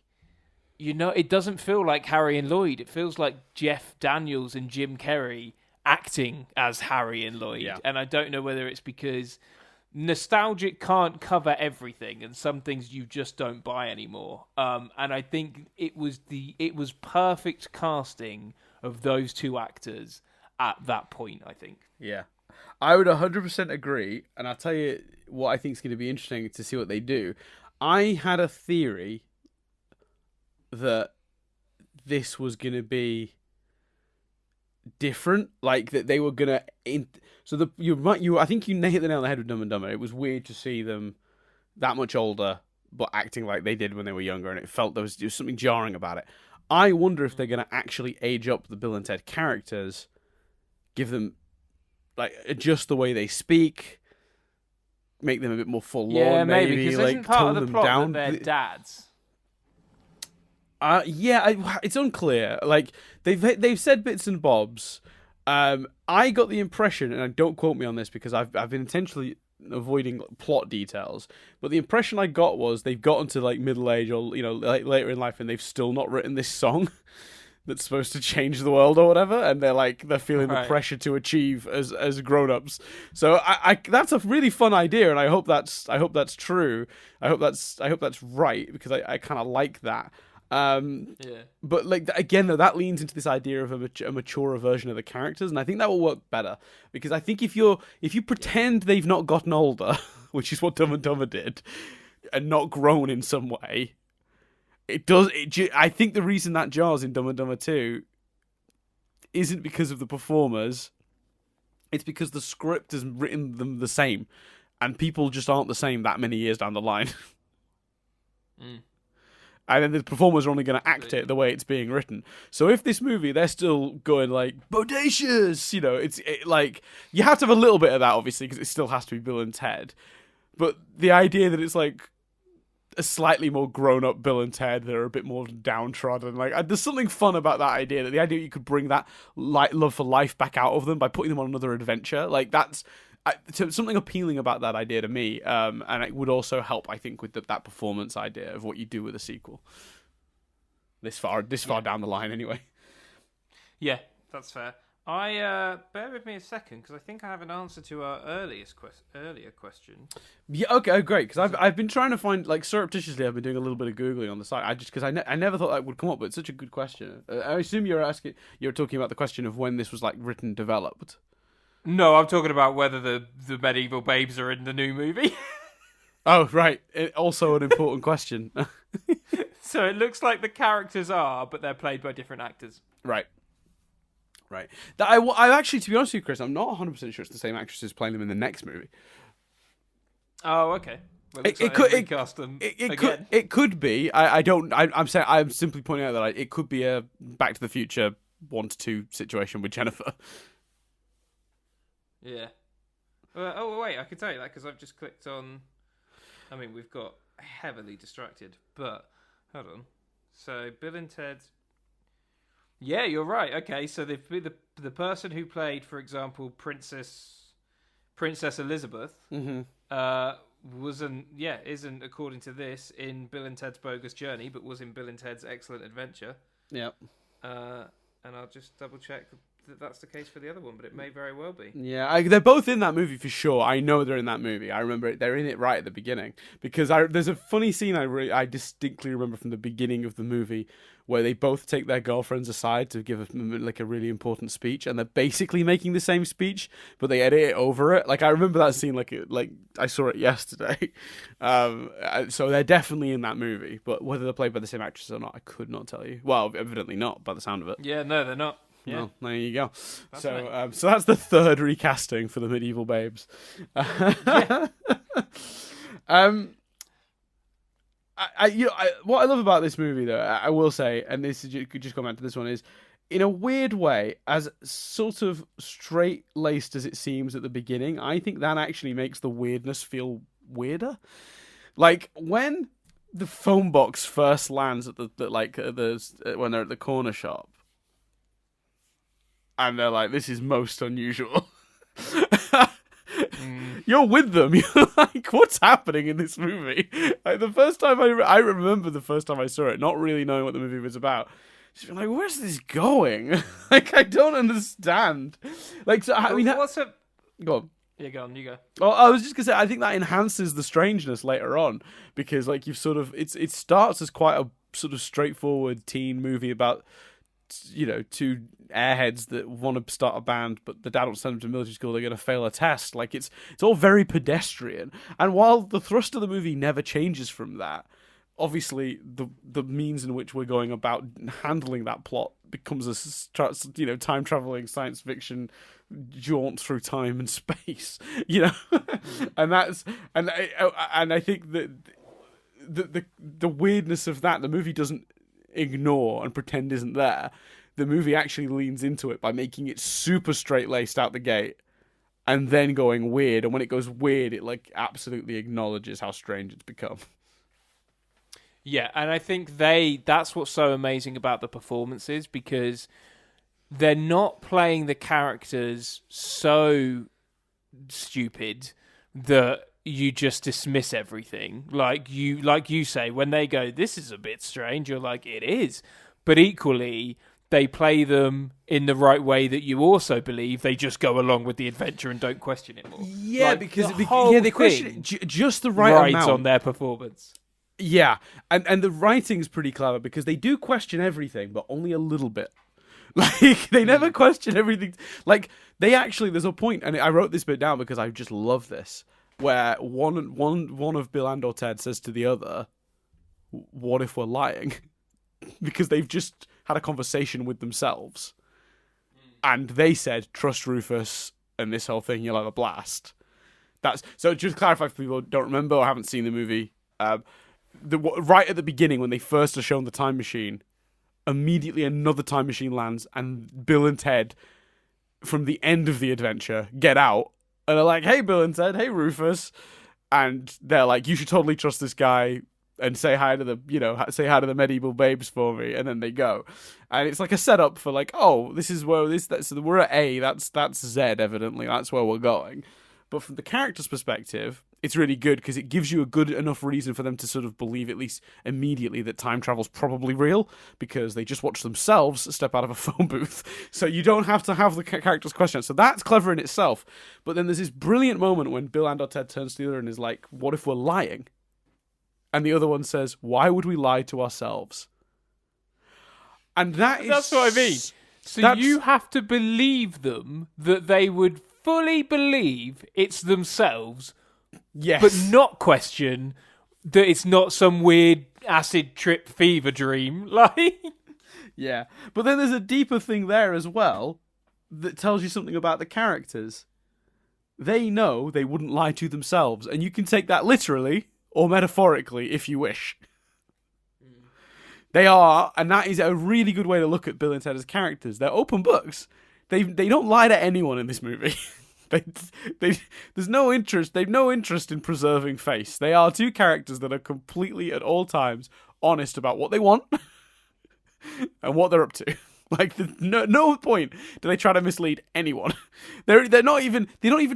Speaker 2: it doesn't feel like Harry and Lloyd. It feels like Jeff Daniels and Jim Carrey acting as Harry and Lloyd. Yeah. And I don't know whether it's because nostalgic can't cover everything, and some things you just don't buy anymore. And I think it was perfect casting of those two actors at that point, I think.
Speaker 1: Yeah. I would 100% agree, and I'll tell you what I think is going to be interesting to see what they do. I had a theory that this was gonna be different, like that they were gonna. I think you hit the nail on the head with Dumb and Dumber. It was weird to see them that much older, but acting like they did when they were younger, and it felt there was something jarring about it. I wonder if they're gonna actually age up the Bill and Ted characters, give them like adjust the way they speak, make them a bit more forlorn.
Speaker 2: Yeah, maybe because
Speaker 1: like
Speaker 2: isn't part
Speaker 1: tone
Speaker 2: of the
Speaker 1: them
Speaker 2: plot
Speaker 1: down.
Speaker 2: that they're dads?
Speaker 1: It's unclear. Like they've said bits and bobs. I got the impression, and don't quote me on this because I've been intentionally avoiding plot details, but the impression I got was they've gotten to like middle age or like later in life, and they've still not written this song that's supposed to change the world or whatever, and they're feeling the pressure to achieve as grown-ups. So I that's a really fun idea, and I hope that's true. I hope that's right, because I kind of like that. But like again though, that leans into this idea of a maturer version of the characters, and I think that will work better, because I think if you pretend they've not gotten older, which is what Dumb and Dumber did, and not grown in some way, I think the reason that jars in Dumb and Dumber 2 isn't because of the performers, it's because the script has written them the same, and people just aren't the same that many years down the line. And then the performers are only going to act it the way it's being written. So if this movie, they're still going like, bodacious, it's like, you have to have a little bit of that, obviously, because it still has to be Bill and Ted. But the idea that it's like a slightly more grown-up Bill and Ted that are a bit more downtrodden, like, there's something fun about that idea, that the idea that you could bring that love for life back out of them by putting them on another adventure, like, that's something appealing about that idea to me, and it would also help, I think, with that performance idea of what you do with a sequel. This far down the line, anyway.
Speaker 2: Yeah, that's fair. Bear with me a second, because I think I have an answer to our earlier question.
Speaker 1: Yeah, okay, great. Because I've been trying to find, like, surreptitiously, I've been doing a little bit of googling on the site. Because I never thought that would come up, but it's such a good question. I assume you're talking about the question of when this was like written, developed.
Speaker 2: No, I'm talking about whether the medieval babes are in the new movie.
Speaker 1: Oh, right. Also an important question.
Speaker 2: So it looks like the characters are, but they're played by different actors.
Speaker 1: Right. I actually, to be honest with you, Chris, I'm not 100% sure it's the same actresses playing them in the next movie.
Speaker 2: Oh, okay. Well,
Speaker 1: it could be. I'm simply pointing out that it could be a Back to the Future 1 to 2 situation with Jennifer.
Speaker 2: Yeah. Wait, I can tell you that because I've just clicked on. I mean, we've got heavily distracted, but hold on. So Bill and Ted. Yeah, you're right. Okay, so the person who played, for example, Princess Elizabeth, isn't, according to this, in Bill and Ted's Bogus Journey, but was in Bill and Ted's Excellent Adventure.
Speaker 1: Yep.
Speaker 2: And I'll just double check that that's the case for the other one, but it may very well be.
Speaker 1: Yeah, they're both in that movie for sure. I know they're in that movie. I remember they're in it right at the beginning, because there's a funny scene I distinctly remember from the beginning of the movie where they both take their girlfriends aside to give like a really important speech, and they're basically making the same speech, but they edit it over it. Like, I remember that scene like I saw it yesterday. So they're definitely in that movie, but whether they're played by the same actress or not, I could not tell you. Well, evidently not by the sound of it.
Speaker 2: Yeah, no, they're not. Yeah.
Speaker 1: Well, there you go. So that's the third recasting for the medieval babes. What I love about this movie, though, I will say, and this is, you could just go back to this one, is in a weird way, as sort of straight-laced as it seems at the beginning, I think that actually makes the weirdness feel weirder. Like, when the phone box first lands when they're at the corner shop, and they're like, this is most unusual. You're with them. You're like, what's happening in this movie? Like, the first time I remember the first time I saw it, not really knowing what the movie was about. Just being like, where's this going? Like, I don't understand. Like, so I mean, go on.
Speaker 2: Yeah, go on. You go.
Speaker 1: Well, I was just gonna say, I think that enhances the strangeness later on, because like you've sort of it starts as quite a sort of straightforward teen movie about, two airheads that want to start a band, but the dad won't send them to military school. They're going to fail a test. Like, it's all very pedestrian. And while the thrust of the movie never changes from that, obviously the means in which we're going about handling that plot becomes a time traveling science fiction jaunt through time and space, and I think that the weirdness of that the movie doesn't ignore and pretend isn't there. The movie actually leans into it by making it super straight-laced out the gate and then going weird, and when it goes weird it like absolutely acknowledges how strange it's become.
Speaker 2: Yeah, and I think that's what's so amazing about the performances, because they're not playing the characters so stupid that you just dismiss everything. Like you say, when they go, this is a bit strange, you're like, it is. But equally, they play them in the right way that you also believe they just go along with the adventure and don't question it more.
Speaker 1: Yeah,
Speaker 2: like,
Speaker 1: because
Speaker 2: they
Speaker 1: question it just the right
Speaker 2: rides
Speaker 1: amount
Speaker 2: on their performance.
Speaker 1: Yeah, and the writing's pretty clever because they do question everything, but only a little bit. Like, they never question everything. Like, they actually, there's a point, and I wrote this bit down because I just love this, where one of Bill and or Ted says to the other, what if we're lying? Because they've just had a conversation with themselves. And they said, trust Rufus, and this whole thing, you'll have a blast. So just to clarify for people who don't remember or haven't seen the movie, right at the beginning, when they first are shown the time machine, immediately another time machine lands, and Bill and Ted, from the end of the adventure, get out, and they're like, hey, Bill and Ted, hey, Rufus, and they're like, you should totally trust this guy, and say hi to the medieval babes for me, and then they go. And it's like a setup for like, oh, this is where so we're at A, that's Z, evidently, that's where we're going. But from the character's perspective, it's really good because it gives you a good enough reason for them to sort of believe, at least immediately, that time travel's probably real, because they just watch themselves step out of a phone booth. So you don't have to have the character's question. So that's clever in itself. But then there's this brilliant moment when Bill and or Ted turns to the other and is like, what if we're lying? And the other one says, why would we lie to ourselves? And that's
Speaker 2: what I mean. So you have to believe them that they would fully believe it's themselves,
Speaker 1: yes,
Speaker 2: but not question that it's not some weird acid trip fever dream. Like,
Speaker 1: yeah. But then there's a deeper thing there as well that tells you something about the characters. They know they wouldn't lie to themselves, and you can take that literally or metaphorically if you wish. They are, and that is a really good way to look at Bill and Ted as characters. They're open books. They don't lie to anyone in this movie. There's no interest. They've no interest in preserving face. They are two characters that are completely at all times honest about what they want and what they're up to. Like, no point do they try to mislead anyone. They're not even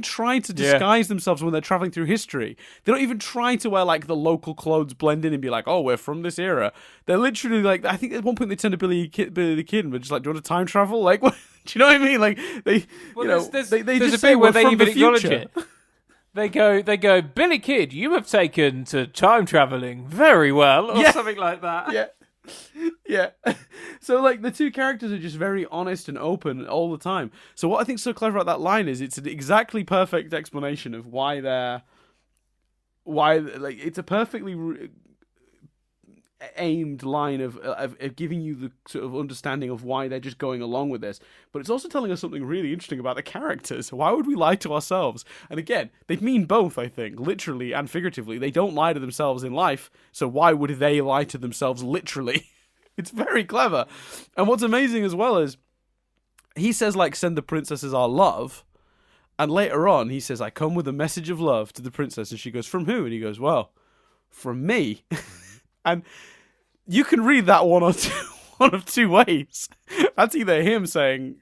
Speaker 1: trying to disguise themselves when they're traveling through history. They don't even try to wear like the local clothes, blend in, and be like, oh, we're from this era. They're literally like, I think at one point they turn to Billy the Kid and we're just like, do you want to time travel? Like, what? Do you know what I mean? Like, there's
Speaker 2: just say where they even acknowledge it. They go, Billy Kid, you have taken to time traveling very well, or something like that.
Speaker 1: Yeah. Yeah. So, like, the two characters are just very honest and open all the time. So what I think's so clever about that line is it's an exactly perfect explanation of why it's a perfectly aimed line of giving you the sort of understanding of why they're just going along with this. But it's also telling us something really interesting about the characters. Why would we lie to ourselves? And again, they mean both, I think, literally and figuratively. They don't lie to themselves in life, so why would they lie to themselves literally? It's very clever. And what's amazing as well is he says, like, send the princesses our love. And later on, he says, I come with a message of love to the princess. And she goes, from who? And he goes, well, from me. And you can read that one of two ways. That's either him saying,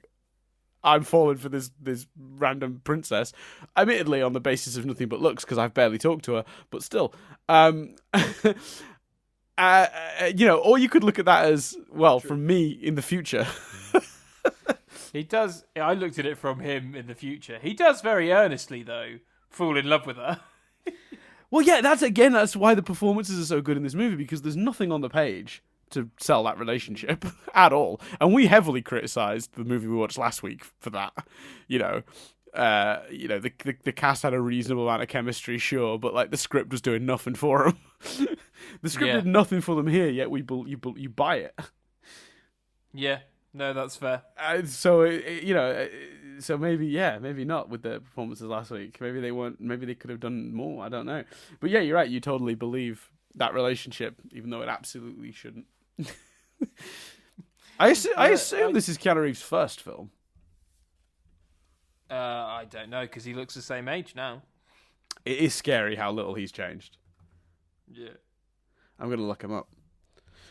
Speaker 1: I'm falling for this random princess, admittedly on the basis of nothing but looks, because I've barely talked to her, but still. Or you could look at that as, well, from me in the future.
Speaker 2: He does. I looked at it from him in the future. He does very earnestly, though, fall in love with her.
Speaker 1: Well, yeah, that's why the performances are so good in this movie, because there's nothing on the page to sell that relationship at all. And we heavily criticised the movie we watched last week for that, the cast had a reasonable amount of chemistry, sure, but like the script was doing nothing for them. The script did nothing for them here, yet you buy it.
Speaker 2: Yeah, no, that's fair.
Speaker 1: So maybe not with the performances last week. Maybe they weren't. Maybe they could have done more. I don't know. But yeah, you're right. You totally believe that relationship, even though it absolutely shouldn't. I assume this is Keanu Reeves' first film.
Speaker 2: I don't know, because he looks the same age now.
Speaker 1: It is scary how little he's changed.
Speaker 2: Yeah,
Speaker 1: I'm gonna look him up.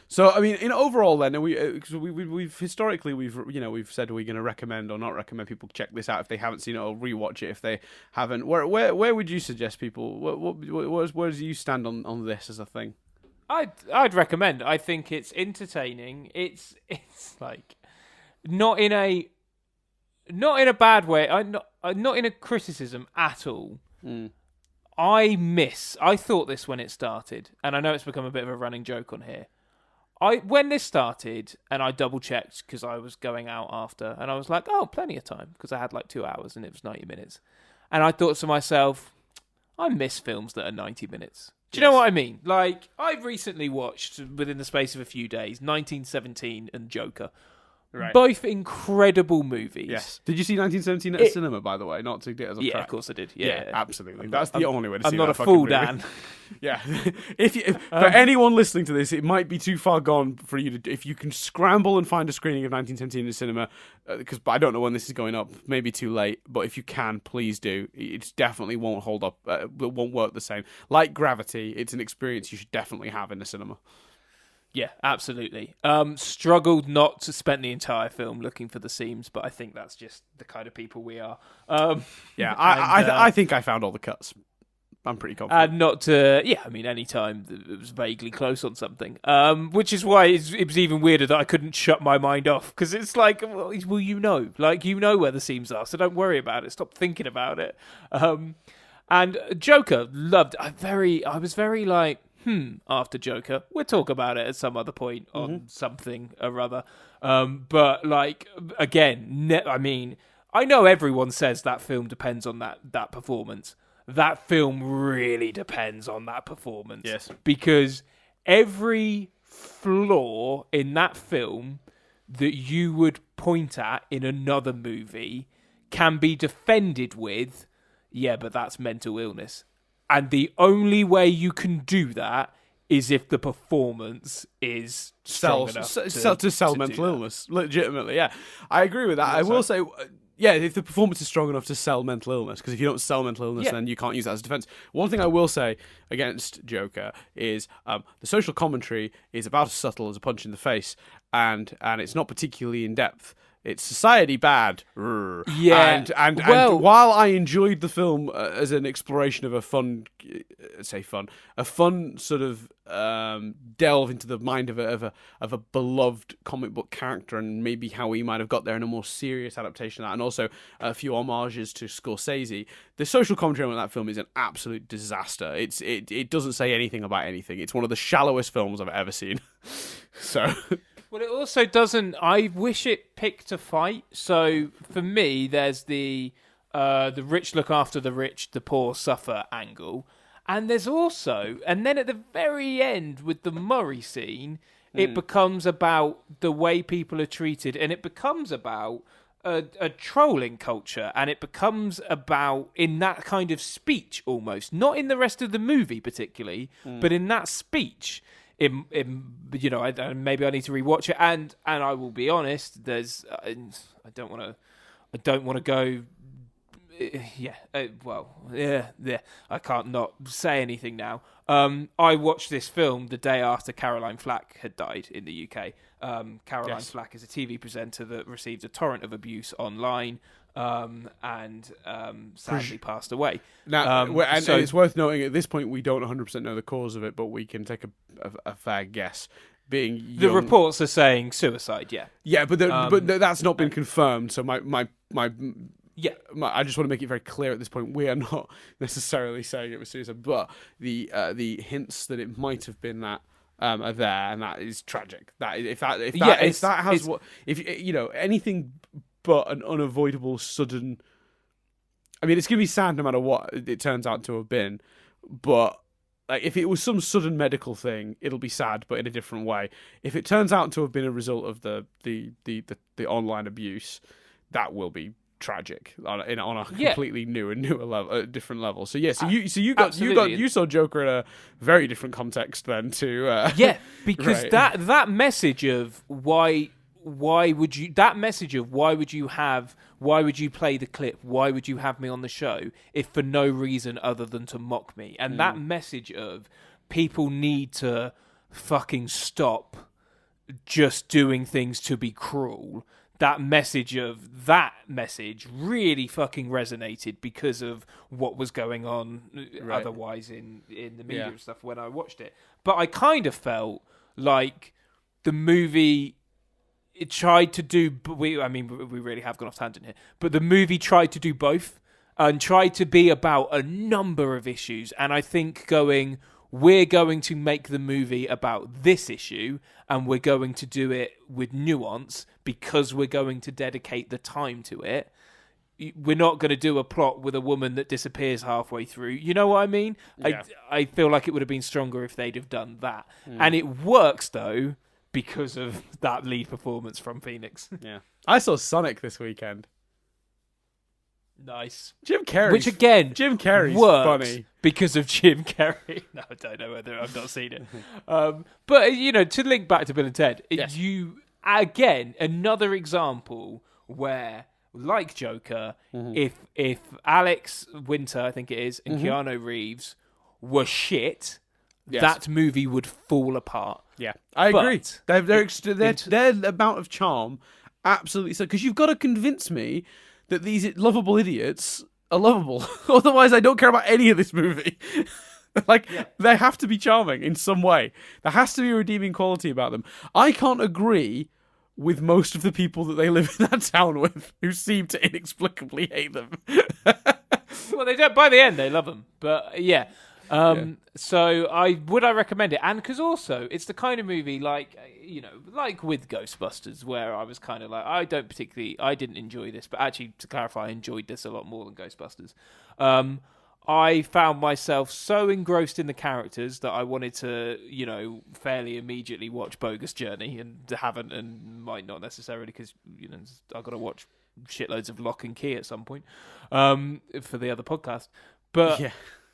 Speaker 1: So I mean, in overall, then we've historically we've said we're gonna recommend or not recommend people check this out if they haven't seen it, or rewatch it if they haven't. Where would you suggest people? Where do you stand on this as a thing?
Speaker 2: I'd recommend. I think it's entertaining. It's like not in a bad way. Not in a criticism at all. I thought this when it started, and I know it's become a bit of a running joke on here. When this started, and I double checked because I was going out after, and I was like, oh, plenty of time, because I had like 2 hours and it was 90 minutes. And I thought to myself, I miss films that are 90 minutes. Do you know what I mean? Like, I've recently watched, within the space of a few days, 1917 and Joker. Right. Both incredible movies.
Speaker 1: Yes. Did you see 1917 at a cinema, by the way? Not to get us off track.
Speaker 2: Yeah, of course I did. Yeah,
Speaker 1: absolutely. That's the only way to see
Speaker 2: that. I'm not a fool, Dan.
Speaker 1: Yeah. For anyone listening to this, it might be too far gone for you to. If you can scramble and find a screening of 1917 in a cinema, because I don't know when this is going up. Maybe too late. But if you can, please do. It definitely won't hold up. It won't work the same. Like Gravity, it's an experience you should definitely have in the cinema.
Speaker 2: Yeah, absolutely. Struggled not to spend the entire film looking for the seams, but I think that's just the kind of people we are.
Speaker 1: I think I found all the cuts. I'm pretty confident.
Speaker 2: Any time it was vaguely close on something. Which is why it was even weirder that I couldn't shut my mind off, because it's like, well, you know where the seams are, so don't worry about it. Stop thinking about it. And Joker, loved. I was very like, after Joker. We'll talk about it at some other point on something or other. But like, again, I know everyone says that film depends on that performance. That film really depends on that performance.
Speaker 1: Yes.
Speaker 2: Because every flaw in that film that you would point at in another movie can be defended with, yeah, but that's mental illness. And the only way you can do that is if the performance is strong enough to
Speaker 1: sell mental illness. Legitimately, yeah. I agree with that. I will say, if the performance is strong enough to sell mental illness, because if you don't sell mental illness, then you can't use that as defense. One thing I will say against Joker is the social commentary is about as subtle as a punch in the face, and it's not particularly in depth. It's society bad.
Speaker 2: Yeah.
Speaker 1: And while I enjoyed the film as an exploration of a fun sort of delve into the mind of a beloved comic book character, and maybe how he might have got there in a more serious adaptation of that, and also a few homages to Scorsese, the social commentary on that film is an absolute disaster. It doesn't say anything about anything. It's one of the shallowest films I've ever seen. So...
Speaker 2: Well, it also doesn't. I wish it picked a fight. So for me, there's the rich look after the rich, the poor suffer angle, and there's also, and then at the very end with the Murray scene, it becomes about the way people are treated, and it becomes about a trolling culture, and it becomes about, in that kind of speech almost, not in the rest of the movie particularly, but in that speech. Maybe I need to rewatch it, and I will be honest. There's, I don't want to go. I can't not say anything now. I watched this film the day after Caroline Flack had died in the UK. Caroline Flack is a TV presenter that received a torrent of abuse online. And sadly passed away.
Speaker 1: Now, so it's worth noting at this point we don't 100% know the cause of it, but we can take a fair guess. Being young.
Speaker 2: The reports are saying suicide.
Speaker 1: Yeah, but that's not been confirmed. So my I just want to make it very clear at this point we are not necessarily saying it was suicide, but the hints that it might have been that. Are there, and that is tragic. If anything but an unavoidable sudden I mean, it's gonna be sad no matter what it turns out to have been, but. Like, if it was some sudden medical thing, it'll be sad, but in a different way. If it turns out to have been a result of the online abuse, that will be tragic on a completely newer level, different level. So yeah, you saw Joker in a very different context then to
Speaker 2: because
Speaker 1: right.
Speaker 2: that message of why would you play the clip, why would you have me on the show if for no reason other than to mock me, and that message of people need to fucking stop just doing things to be cruel, that message really fucking resonated because of what was going on otherwise in the media and stuff when I watched it. But I kind of felt like the movie, it tried to do, we really have gone off tangent here, but the movie tried to do both and tried to be about a number of issues. And I think we're going to make the movie about this issue and we're going to do it with nuance because we're going to dedicate the time to it. We're not going to do a plot with a woman that disappears halfway through. You know what I mean?
Speaker 1: Yeah.
Speaker 2: I feel like it would have been stronger if they'd have done that. And it works, though, because of that lead performance from Phoenix.
Speaker 1: Yeah. I saw Sonic this weekend.
Speaker 2: Nice.
Speaker 1: Jim Carrey.
Speaker 2: Which, again,
Speaker 1: Jim Carrey's
Speaker 2: works
Speaker 1: funny.
Speaker 2: Because of Jim Carrey. No, I don't know whether I've not seen it. But, to link back to Bill and Ted, again, another example where, like Joker, if Alex Winter, I think it is, and Keanu Reeves were shit, that movie would fall apart.
Speaker 1: Yeah, I agree. Their amount of charm, absolutely so. Because you've got to convince me that these lovable idiots are lovable. Otherwise, I don't care about any of this movie. They have to be charming in some way. There has to be a redeeming quality about them. I can't agree with most of the people that they live in that town with, who seem to inexplicably hate them.
Speaker 2: Well, they don't. By the end, they love them. But yeah. So I recommend it, and because also it's the kind of movie like with Ghostbusters, where I was kind of like, I didn't enjoy this, but actually, to clarify, I enjoyed this a lot more than Ghostbusters. I found myself so engrossed in the characters that I wanted to, fairly immediately watch Bogus Journey, and haven't, and might not necessarily, because I've got to watch shitloads of Lock and Key at some point for the other podcast, but. Yeah.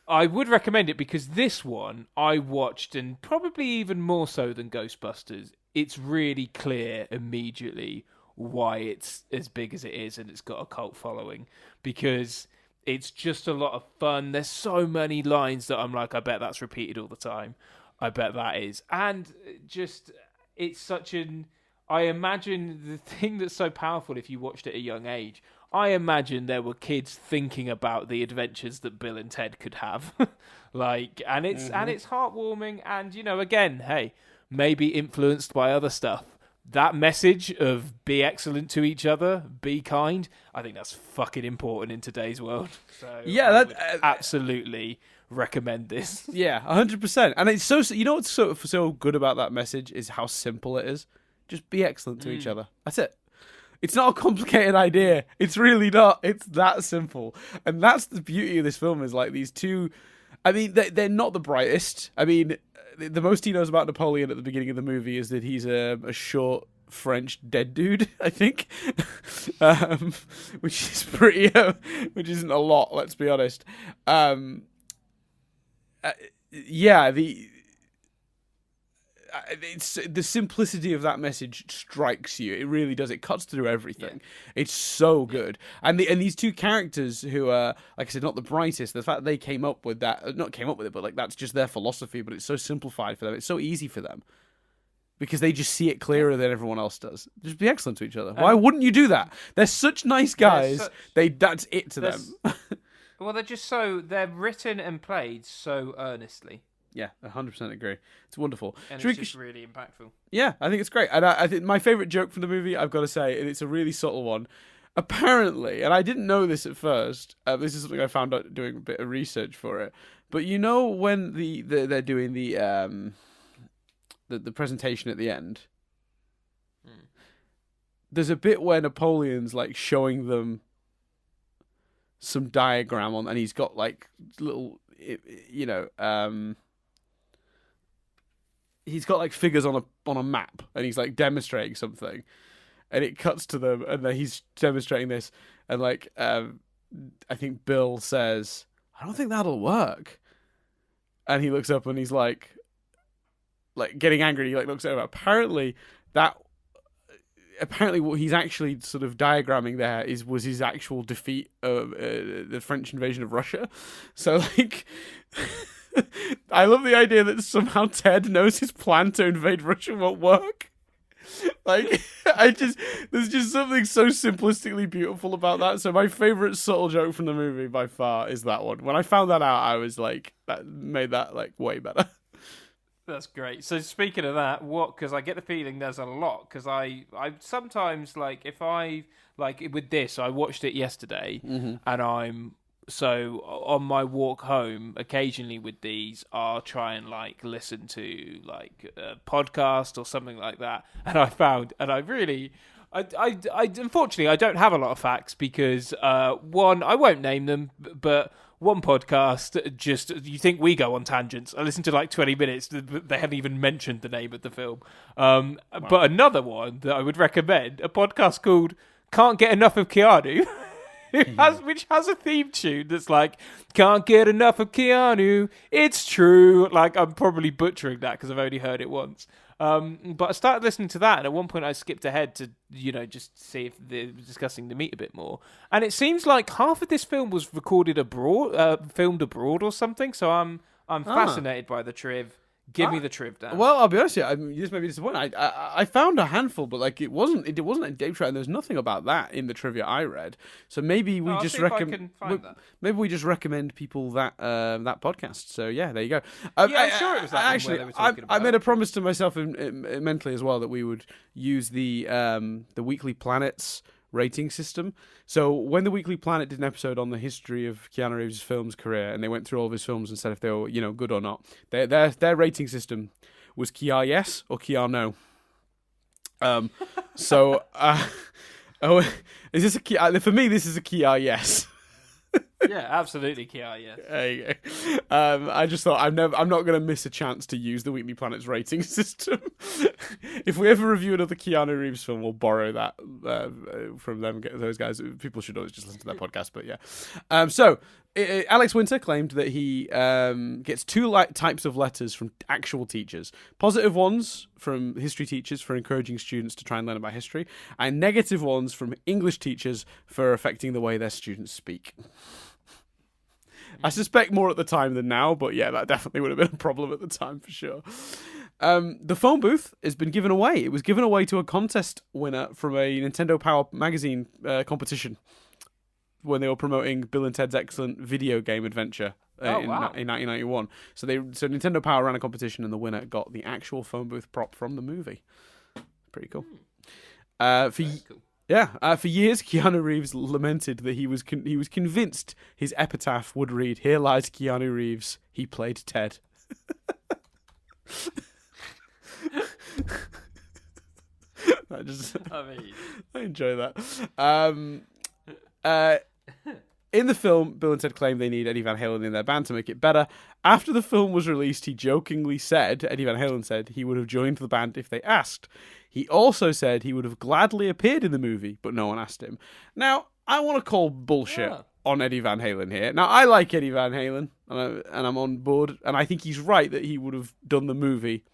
Speaker 2: I would recommend it because this one I watched, and probably even more so than Ghostbusters, it's really clear immediately why it's as big as it is and it's got a cult following, because it's just a lot of fun. There's so many lines that I'm like, I bet that's repeated all the time. I bet that is. And just, it's such an... I imagine the thing that's so powerful if you watched it at a young age, I imagine there were kids thinking about the adventures that Bill and Ted could have. And it's heartwarming, and again, hey, maybe influenced by other stuff. That message of be excellent to each other, be kind, I think that's fucking important in today's world. So
Speaker 1: yeah,
Speaker 2: I would absolutely recommend this.
Speaker 1: Yeah, 100%. And it's so, what's so good about that message is how simple it is. Just be excellent to each other. That's it. It's not a complicated idea. It's really not. It's that simple. And that's the beauty of this film, is like these two... I mean, they're not the brightest. I mean, the most he knows about Napoleon at the beginning of the movie is that he's a short French dead dude, I think. Which is pretty... which isn't a lot, let's be honest. It's the simplicity of that message strikes you. It really does. It cuts through everything. Yeah. It's so good. And these two characters who are, like I said, not the brightest. The fact that they came up with that, not came up with it, but like that's just their philosophy. But it's so simplified for them. It's so easy for them because they just see it clearer than everyone else does. Just be excellent to each other. Why wouldn't you do that? They're such nice guys. That's it to them.
Speaker 2: Well, they're written and played so earnestly.
Speaker 1: Yeah, 100% agree. It's wonderful.
Speaker 2: And it's just really impactful.
Speaker 1: Yeah, I think it's great. And I think my favourite joke from the movie, I've got to say, and it's a really subtle one. Apparently, and I didn't know this at first, this is something I found out doing a bit of research for it, but when they're doing the presentation at the end, there's a bit where Napoleon's like showing them some diagram on, and he's got like little, he's got like figures on a map, and he's like demonstrating something, and it cuts to them, and then he's demonstrating this, and like I think Bill says, "I don't think that'll work," and he looks up and he's like getting angry. He like looks over. Apparently what he's actually sort of diagramming there was his actual defeat of the French invasion of Russia. So like, I love the idea that somehow Ted knows his plan to invade Russia won't work. Like, there's just something so simplistically beautiful about that. So my favorite subtle joke from the movie by far is that one. When I found that out, I was like, that made that like way better.
Speaker 2: That's great. So speaking of that, because I get the feeling there's a lot, because I sometimes, like, if I, like with this, I watched it yesterday, and so on my walk home, occasionally with these, I'll try and like listen to like a podcast or something like that, and I unfortunately I don't have a lot of facts because one, I won't name them, but one podcast, just, you think we go on tangents. I listened to like 20 minutes. They hadn't even mentioned the name of the film. Wow. But another one that I would recommend, a podcast called Can't Get Enough of Keanu, which has a theme tune that's like, can't get enough of Keanu, it's true. Like, I'm probably butchering that because I've only heard it once. But I started listening to that, and at one point I skipped ahead to, just see if they're discussing the meat a bit more. And it seems like half of this film was recorded abroad, filmed abroad or something. So I'm fascinated by the triv. Give me the triv, Dan.
Speaker 1: Well, I'll be honest with you, this may be disappointing. I found a handful, but like it wasn't a Dave Trout, and there's nothing about that in the trivia I read. So maybe we just recommend. Maybe we just recommend people that that podcast. So yeah, there you go.
Speaker 2: I'm sure it was that actually.
Speaker 1: I made a promise to myself mentally as well that we would use the Weekly Planet's rating system. So when the Weekly Planet did an episode on the history of Keanu Reeves' film's career, and they went through all of his films and said if they were good or not, their rating system was Kia yes or Kia no. So is this a Kia? For me, this is a Kia yes.
Speaker 2: Yeah, absolutely, Kia. Yes.
Speaker 1: There you go. I just thought I'm not going to miss a chance to use the Weekly Planet's rating system. If we ever review another Keanu Reeves film, we'll borrow that from them. Those guys. People should always just listen to their podcast. But yeah. So Alex Winter claimed that he gets two types of letters from actual teachers: positive ones from history teachers for encouraging students to try and learn about history, and negative ones from English teachers for affecting the way their students speak. I suspect more at the time than now, but yeah, that definitely would have been a problem at the time for sure. The phone booth has been given away. It was given away to a contest winner from a Nintendo Power magazine competition when they were promoting Bill and Ted's Excellent Video Game Adventure in 1991. So Nintendo Power ran a competition, and the winner got the actual phone booth prop from the movie. Pretty cool. Cool. Yeah, for years, Keanu Reeves lamented that he was convinced his epitaph would read, "Here lies Keanu Reeves. He played Ted." I enjoy that. In the film, Bill and Ted claim they need Eddie Van Halen in their band to make it better. After the film was released, he jokingly said, Eddie Van Halen said, he would have joined the band if they asked. He also said he would have gladly appeared in the movie, but no one asked him. Now, I want to call bullshit on Eddie Van Halen here. Now, I like Eddie Van Halen, and I'm on board, and I think he's right that he would have done the movie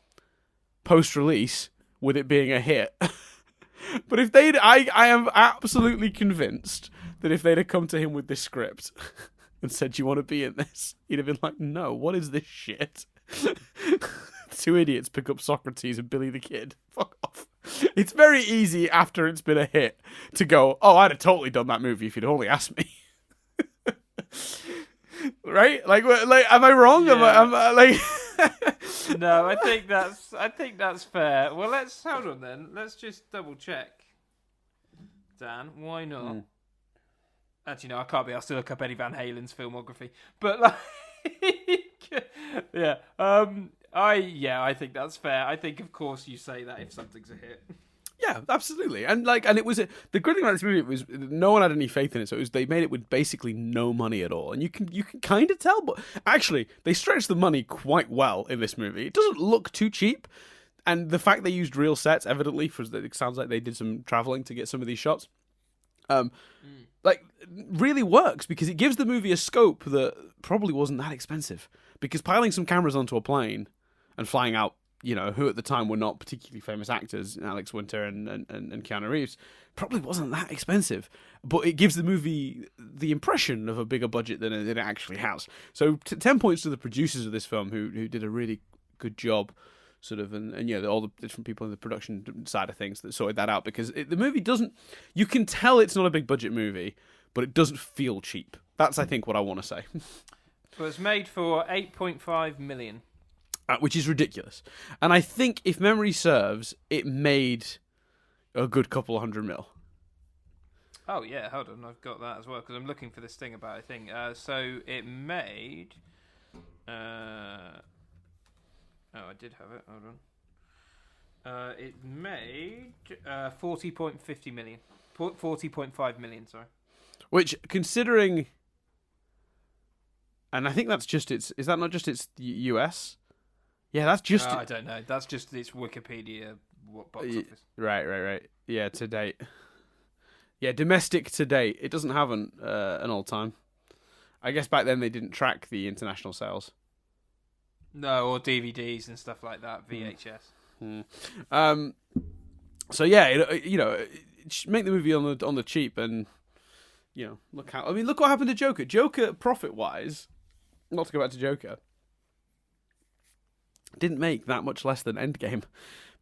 Speaker 1: post-release with it being a hit. But if I am absolutely convinced that if they'd have come to him with this script and said, "Do you want to be in this?" he'd have been like, "No, what is this shit?" Two idiots pick up Socrates and Billy the Kid. Fuck off. It's very easy after it's been a hit to go, "Oh, I'd have totally done that movie if you'd only asked me." Right? Like, am I wrong?
Speaker 2: Yeah.
Speaker 1: Am I like?
Speaker 2: No, I think that's fair. Well, hold on then. Let's just double check. Dan, why not? Actually, no, I can't be. I'll still look up Eddie Van Halen's filmography. But like, yeah, I think that's fair. I think, of course, you say that if something's a hit.
Speaker 1: Yeah, absolutely. And it was the good thing about this movie was no one had any faith in it, so they made it with basically no money at all, and you can kind of tell, but actually they stretched the money quite well in this movie. It doesn't look too cheap, and the fact they used real sets, evidently, it sounds like they did some traveling to get some of these shots. Really works because it gives the movie a scope that probably wasn't that expensive. Because piling some cameras onto a plane and flying out, who at the time were not particularly famous actors, Alex Winter and Keanu Reeves, probably wasn't that expensive. But it gives the movie the impression of a bigger budget than it actually has. So 10 points to the producers of this film who did a really good job. Sort of, and all the different people in the production side of things that sorted that out, because the movie doesn't. You can tell it's not a big budget movie, but it doesn't feel cheap. That's, I think, what I want to say.
Speaker 2: So it's made for $8.5 million,
Speaker 1: which is ridiculous. And I think, if memory serves, it made a good couple of $100 million.
Speaker 2: Oh yeah, hold on, I've got that as well because I'm looking for this thing about a thing. So it made. Oh, I did have it. Hold on. It made 40.50 million. 40.5 million, sorry.
Speaker 1: Which, considering... And I think that's just its... Is that not just its US? Yeah, that's just...
Speaker 2: I don't know. That's just its Wikipedia box office.
Speaker 1: Right. Yeah, to date. Yeah, domestic to date. It doesn't have an all-time. I guess back then they didn't track the international sales.
Speaker 2: No, or DVDs and stuff like that, VHS.
Speaker 1: So yeah, make the movie on the cheap, and look what happened to Joker. Joker, profit wise, not to go back to Joker, didn't make that much less than Endgame,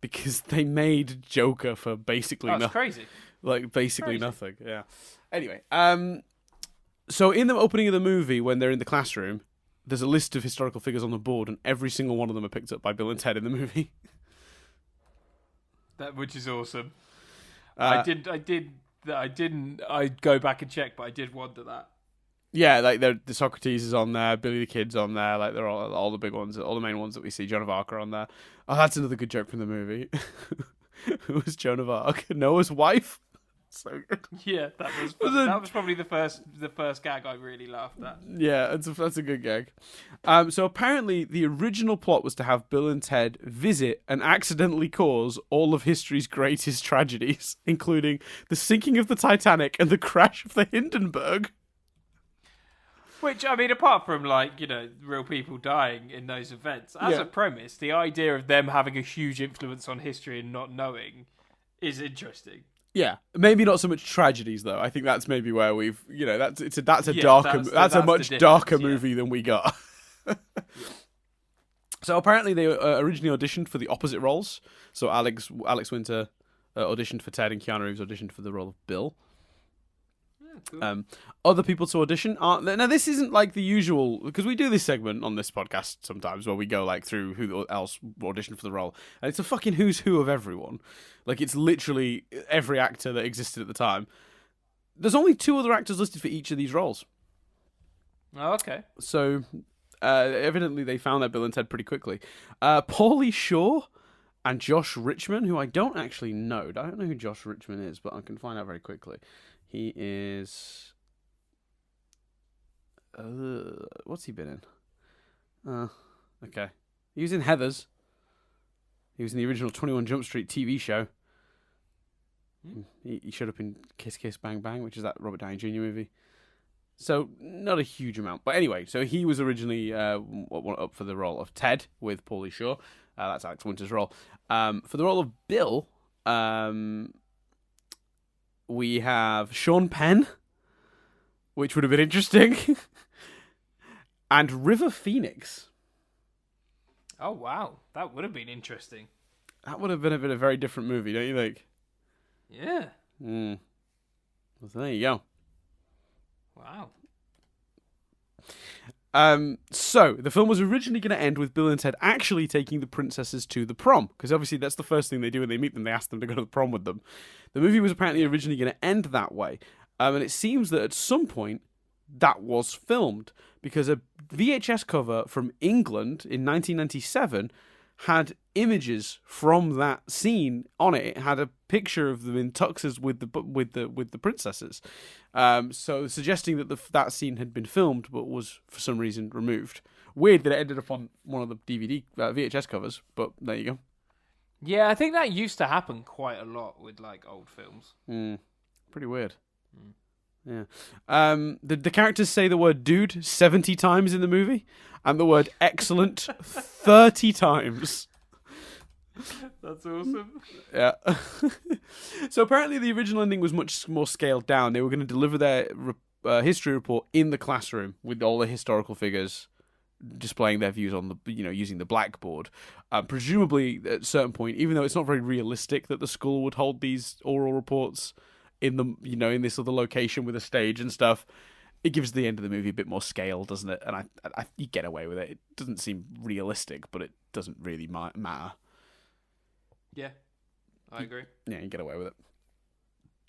Speaker 1: because they made Joker for basically nothing.
Speaker 2: That's crazy.
Speaker 1: Basically nothing. Yeah. Anyway, so in the opening of the movie, when they're in the classroom, there's a list of historical figures on the board, and every single one of them are picked up by Bill and Ted in the movie.
Speaker 2: Which is awesome. I'd go back and check, but I did wonder that.
Speaker 1: Yeah, the Socrates is on there, Billy the Kid's on there, they're all the big ones, all the main ones that we see. Joan of Arc are on there. Oh, that's another good joke from the movie. Who was Joan of Arc? Noah's wife? So good.
Speaker 2: Yeah, that was probably the first gag I really laughed at.
Speaker 1: Yeah, that's a good gag. So apparently the original plot was to have Bill and Ted visit and accidentally cause all of history's greatest tragedies, including the sinking of the Titanic and the crash of the Hindenburg.
Speaker 2: Which, I mean, apart from, real people dying in those events, as a premise, the idea of them having a huge influence on history and not knowing is interesting.
Speaker 1: Yeah, maybe not so much tragedies though. I think that's maybe where we've, that's a much darker movie than we got. So apparently they originally auditioned for the opposite roles. So Alex Winter auditioned for Ted, and Keanu Reeves auditioned for the role of Bill. Cool. Other people to audition aren't now. This isn't like the usual, because we do this segment on this podcast sometimes where we go through who else auditioned for the role, and it's a fucking who's who of everyone. It's literally every actor that existed at the time. There's only 2 other actors listed for each of these roles.
Speaker 2: Oh, okay.
Speaker 1: So evidently they found their Bill and Ted pretty quickly. Pauly Shore and Josh Richman, who I don't actually know. I don't know who Josh Richman is, but I can find out very quickly. He is... what's he been in? Okay. He was in Heathers. He was in the original 21 Jump Street TV show. He showed up in Kiss Kiss Bang Bang, which is that Robert Downey Jr. movie. So, not a huge amount. But anyway, so he was originally up for the role of Ted with Pauly Shore. That's Alex Winter's role. For the role of Bill... we have Sean Penn, which would have been interesting, and River Phoenix.
Speaker 2: Oh, wow. That would have been interesting.
Speaker 1: That would have been a very different movie, don't you think?
Speaker 2: Yeah.
Speaker 1: Well, so there you go.
Speaker 2: Wow.
Speaker 1: So the film was originally going to end with Bill and Ted actually taking the princesses to the prom, because obviously that's the first thing they do when they meet them. They ask them to go to the prom with them. The movie was apparently originally going to end that way, and it seems that at some point that was filmed, because a VHS cover from England in 1997 had images from that scene on it. It had a picture of them in tuxes with the princesses, so suggesting that that scene had been filmed but was for some reason removed. Weird that it ended up on one of the DVD VHS covers, but there you go.
Speaker 2: Yeah, I think that used to happen quite a lot with like old films.
Speaker 1: Pretty weird. Yeah. The characters say the word dude 70 times in the movie and the word excellent 30 times.
Speaker 2: That's awesome.
Speaker 1: Yeah. So apparently the original ending was much more scaled down. They were going to deliver their history report in the classroom with all the historical figures displaying their views on the, using the blackboard. Presumably at a certain point, even though it's not very realistic that the school would hold these oral reports in the in this other location with a stage and stuff, it gives the end of the movie a bit more scale, doesn't it? And I you get away with it. It doesn't seem realistic, but it doesn't really matter.
Speaker 2: Yeah, I agree.
Speaker 1: Yeah, you get away with it.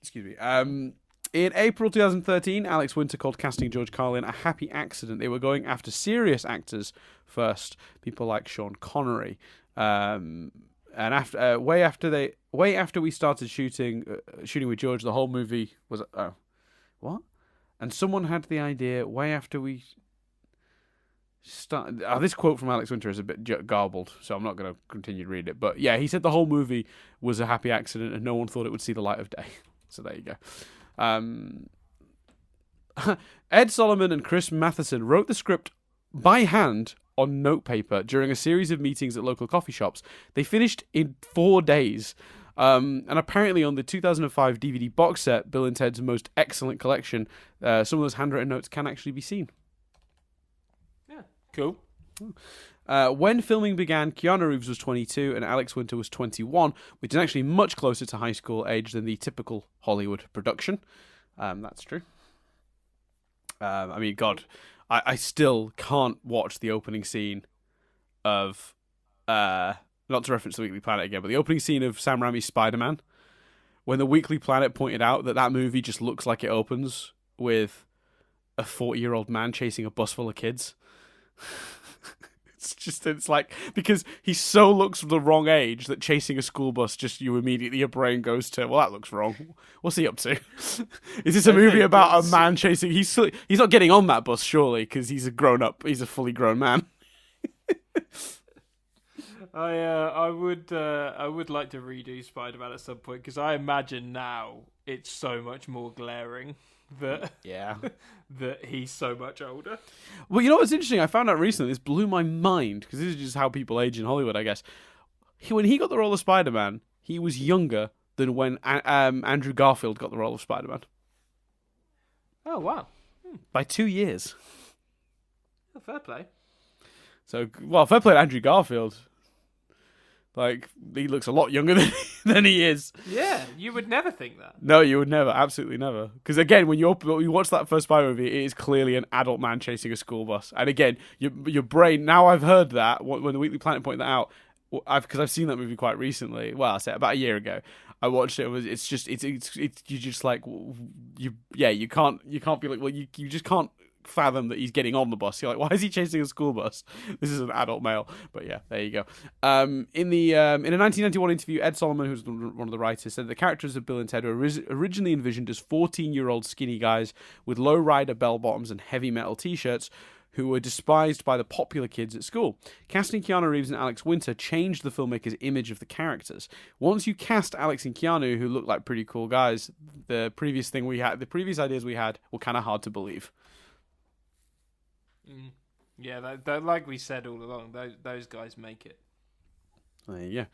Speaker 1: Excuse me. In April 2013, Alex Winter called casting George Carlin a happy accident. They were going after serious actors first, people like Sean Connery. And after way after we started shooting with George, the whole movie was what? And someone had the idea way after we started. This quote from Alex Winter is a bit garbled, so I'm not going to continue to read it. But yeah, he said the whole movie was a happy accident, and no one thought it would see the light of day. So there you go. Ed Solomon and Chris Matheson wrote the script by hand on notepaper during a series of meetings at local coffee shops. They finished in 4 days. And apparently on the 2005 DVD box set, Bill and Ted's Most Excellent Collection, some of those handwritten notes can actually be seen.
Speaker 2: Yeah, cool.
Speaker 1: When filming began, Keanu Reeves was 22 and Alex Winter was 21, which is actually much closer to high school age than the typical Hollywood production. That's true. I mean, God, I still can't watch the opening scene of, not to reference the Weekly Planet again, but the opening scene of Sam Raimi's Spider-Man, when the Weekly Planet pointed out that movie just looks like it opens with a 40-year-old man chasing a bus full of kids. It's like, because he so looks the wrong age that chasing a school bus, your brain goes to, well, that looks wrong. What's he up to? Is this a movie about a man chasing? He's not getting on that bus, surely, because he's a fully grown man.
Speaker 2: I would like to redo Spider-Man at some point, because I imagine now it's so much more glaring that that he's so much older.
Speaker 1: Well, you know what's interesting? I found out recently, this blew my mind, because this is just how people age in Hollywood, I guess. When he got the role of Spider-Man, he was younger than when Andrew Garfield got the role of Spider-Man.
Speaker 2: Oh, wow.
Speaker 1: By 2 years.
Speaker 2: Oh, fair play.
Speaker 1: So, well, fair play to Andrew Garfield. Like, he looks a lot younger than he is.
Speaker 2: Yeah, you would never think that.
Speaker 1: No, you would never. Absolutely never. Because, again, when you watch that first Spy movie, it is clearly an adult man chasing a school bus. And, again, your brain... Now I've heard that, when the Weekly Planet pointed that out, because I've seen that movie quite recently. Well, I say about a year ago. I watched it. It's you're just like... You can't be like... Well, you just can't fathom that he's getting on the bus. You're like, why is he chasing a school bus? This is an adult male. But yeah, there you go. In a 1991 interview, Ed Solomon, who's one of the writers, said the characters of Bill and Ted were originally envisioned as 14-year-old skinny guys with low-rider bell-bottoms and heavy metal t-shirts who were despised by the popular kids at school. Casting Keanu Reeves and Alex Winter changed the filmmaker's image of the characters. Once you cast Alex and Keanu, who look like pretty cool guys, the previous ideas we had were kind of hard to believe.
Speaker 2: Yeah, that, like we said all along, those guys make it.
Speaker 1: There you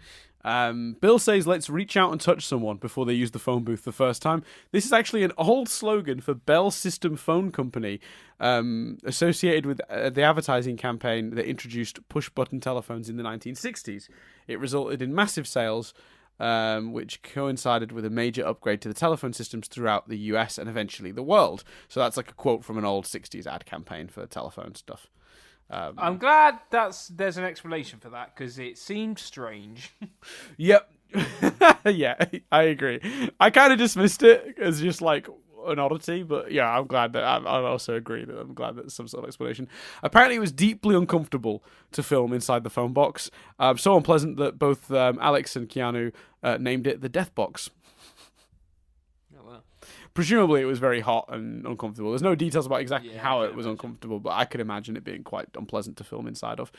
Speaker 1: go. Bill says, let's reach out and touch someone before they use the phone booth the first time. This is actually an old slogan for Bell System Phone Company, associated with the advertising campaign that introduced push-button telephones in the 1960s. It resulted in massive sales, which coincided with a major upgrade to the telephone systems throughout the US and eventually the world. So that's like a quote from an old 60s ad campaign for telephone stuff.
Speaker 2: I'm glad there's an explanation for that, because it seemed strange.
Speaker 1: Yep. Yeah, I agree. I kind of dismissed it as just like, an oddity, but yeah, I'm glad that I also agree that I'm glad that there's some sort of explanation. Apparently, it was deeply uncomfortable to film inside the phone box, so unpleasant that both Alex and Keanu named it the Death Box.
Speaker 2: Oh, wow.
Speaker 1: Presumably, it was very hot and uncomfortable. There's no details about exactly how it was
Speaker 2: imagine.
Speaker 1: uncomfortable, but I could imagine it being quite unpleasant to film inside of.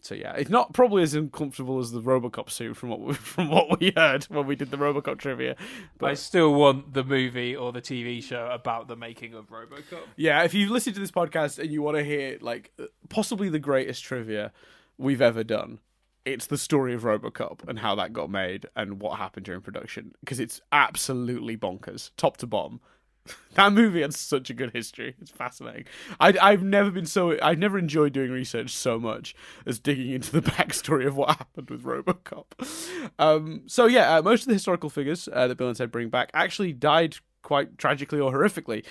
Speaker 1: So yeah, it's not probably as uncomfortable as the RoboCop suit from what we heard when we did the RoboCop trivia. But
Speaker 2: I still want the movie or the TV show about the making of RoboCop.
Speaker 1: yeah, if you've listened to this podcast and you want to hear like possibly the greatest trivia we've ever done, it's the story of RoboCop and how that got made and what happened during production, because it's absolutely bonkers, top to bottom. That movie had such a good history. It's fascinating. I've never enjoyed doing research so much as digging into the backstory of what happened with RoboCop. So yeah, most of the historical figures that Bill and Ted bring back actually died quite tragically or horrifically.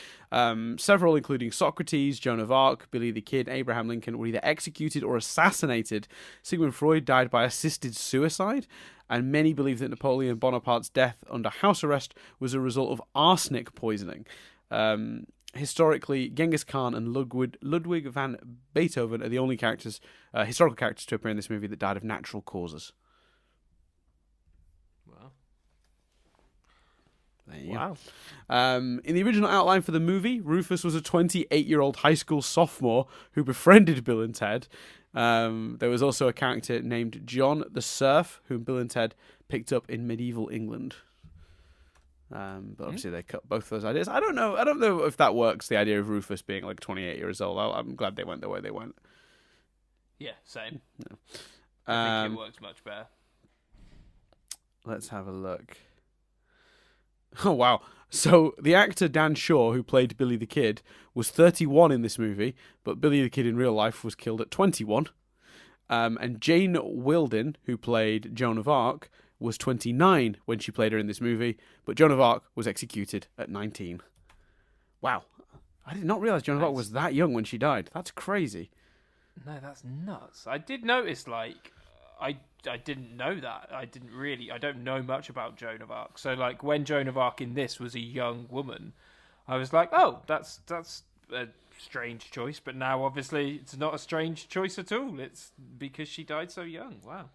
Speaker 1: Several, including Socrates, Joan of Arc, Billy the Kid, Abraham Lincoln, were either executed or assassinated. Sigmund Freud died by assisted suicide, and many believe that Napoleon Bonaparte's death under house arrest was a result of arsenic poisoning. Historically, Genghis Khan and Ludwig van Beethoven are the only historical characters to appear in this movie that died of natural causes.
Speaker 2: Wow.
Speaker 1: There you go. In the original outline for the movie, Rufus was a 28-year-old high school sophomore who befriended Bill and Ted. There was also a character named John the Serf, whom Bill and Ted picked up in medieval England. But obviously they cut both those ideas. I don't know if that works, the idea of Rufus being like 28 years old. I'm glad they went the way they went.
Speaker 2: Yeah, same.
Speaker 1: No.
Speaker 2: I think it works much better.
Speaker 1: Let's have a look. Oh, wow. So the actor Dan Shaw, who played Billy the Kid, was 31 in this movie, but Billy the Kid in real life was killed at 21. And Jane Wilden, who played Joan of Arc, was 29 when she played her in this movie, but Joan of Arc was executed at 19. Wow. I did not realise Joan of Arc was that young when she died. That's crazy.
Speaker 2: No, that's nuts. I did notice, like, I didn't know that. I don't know much about Joan of Arc. So, like, when Joan of Arc in this was a young woman, I was like, oh, that's a strange choice. But now, obviously, it's not a strange choice at all. It's because she died so young. Wow.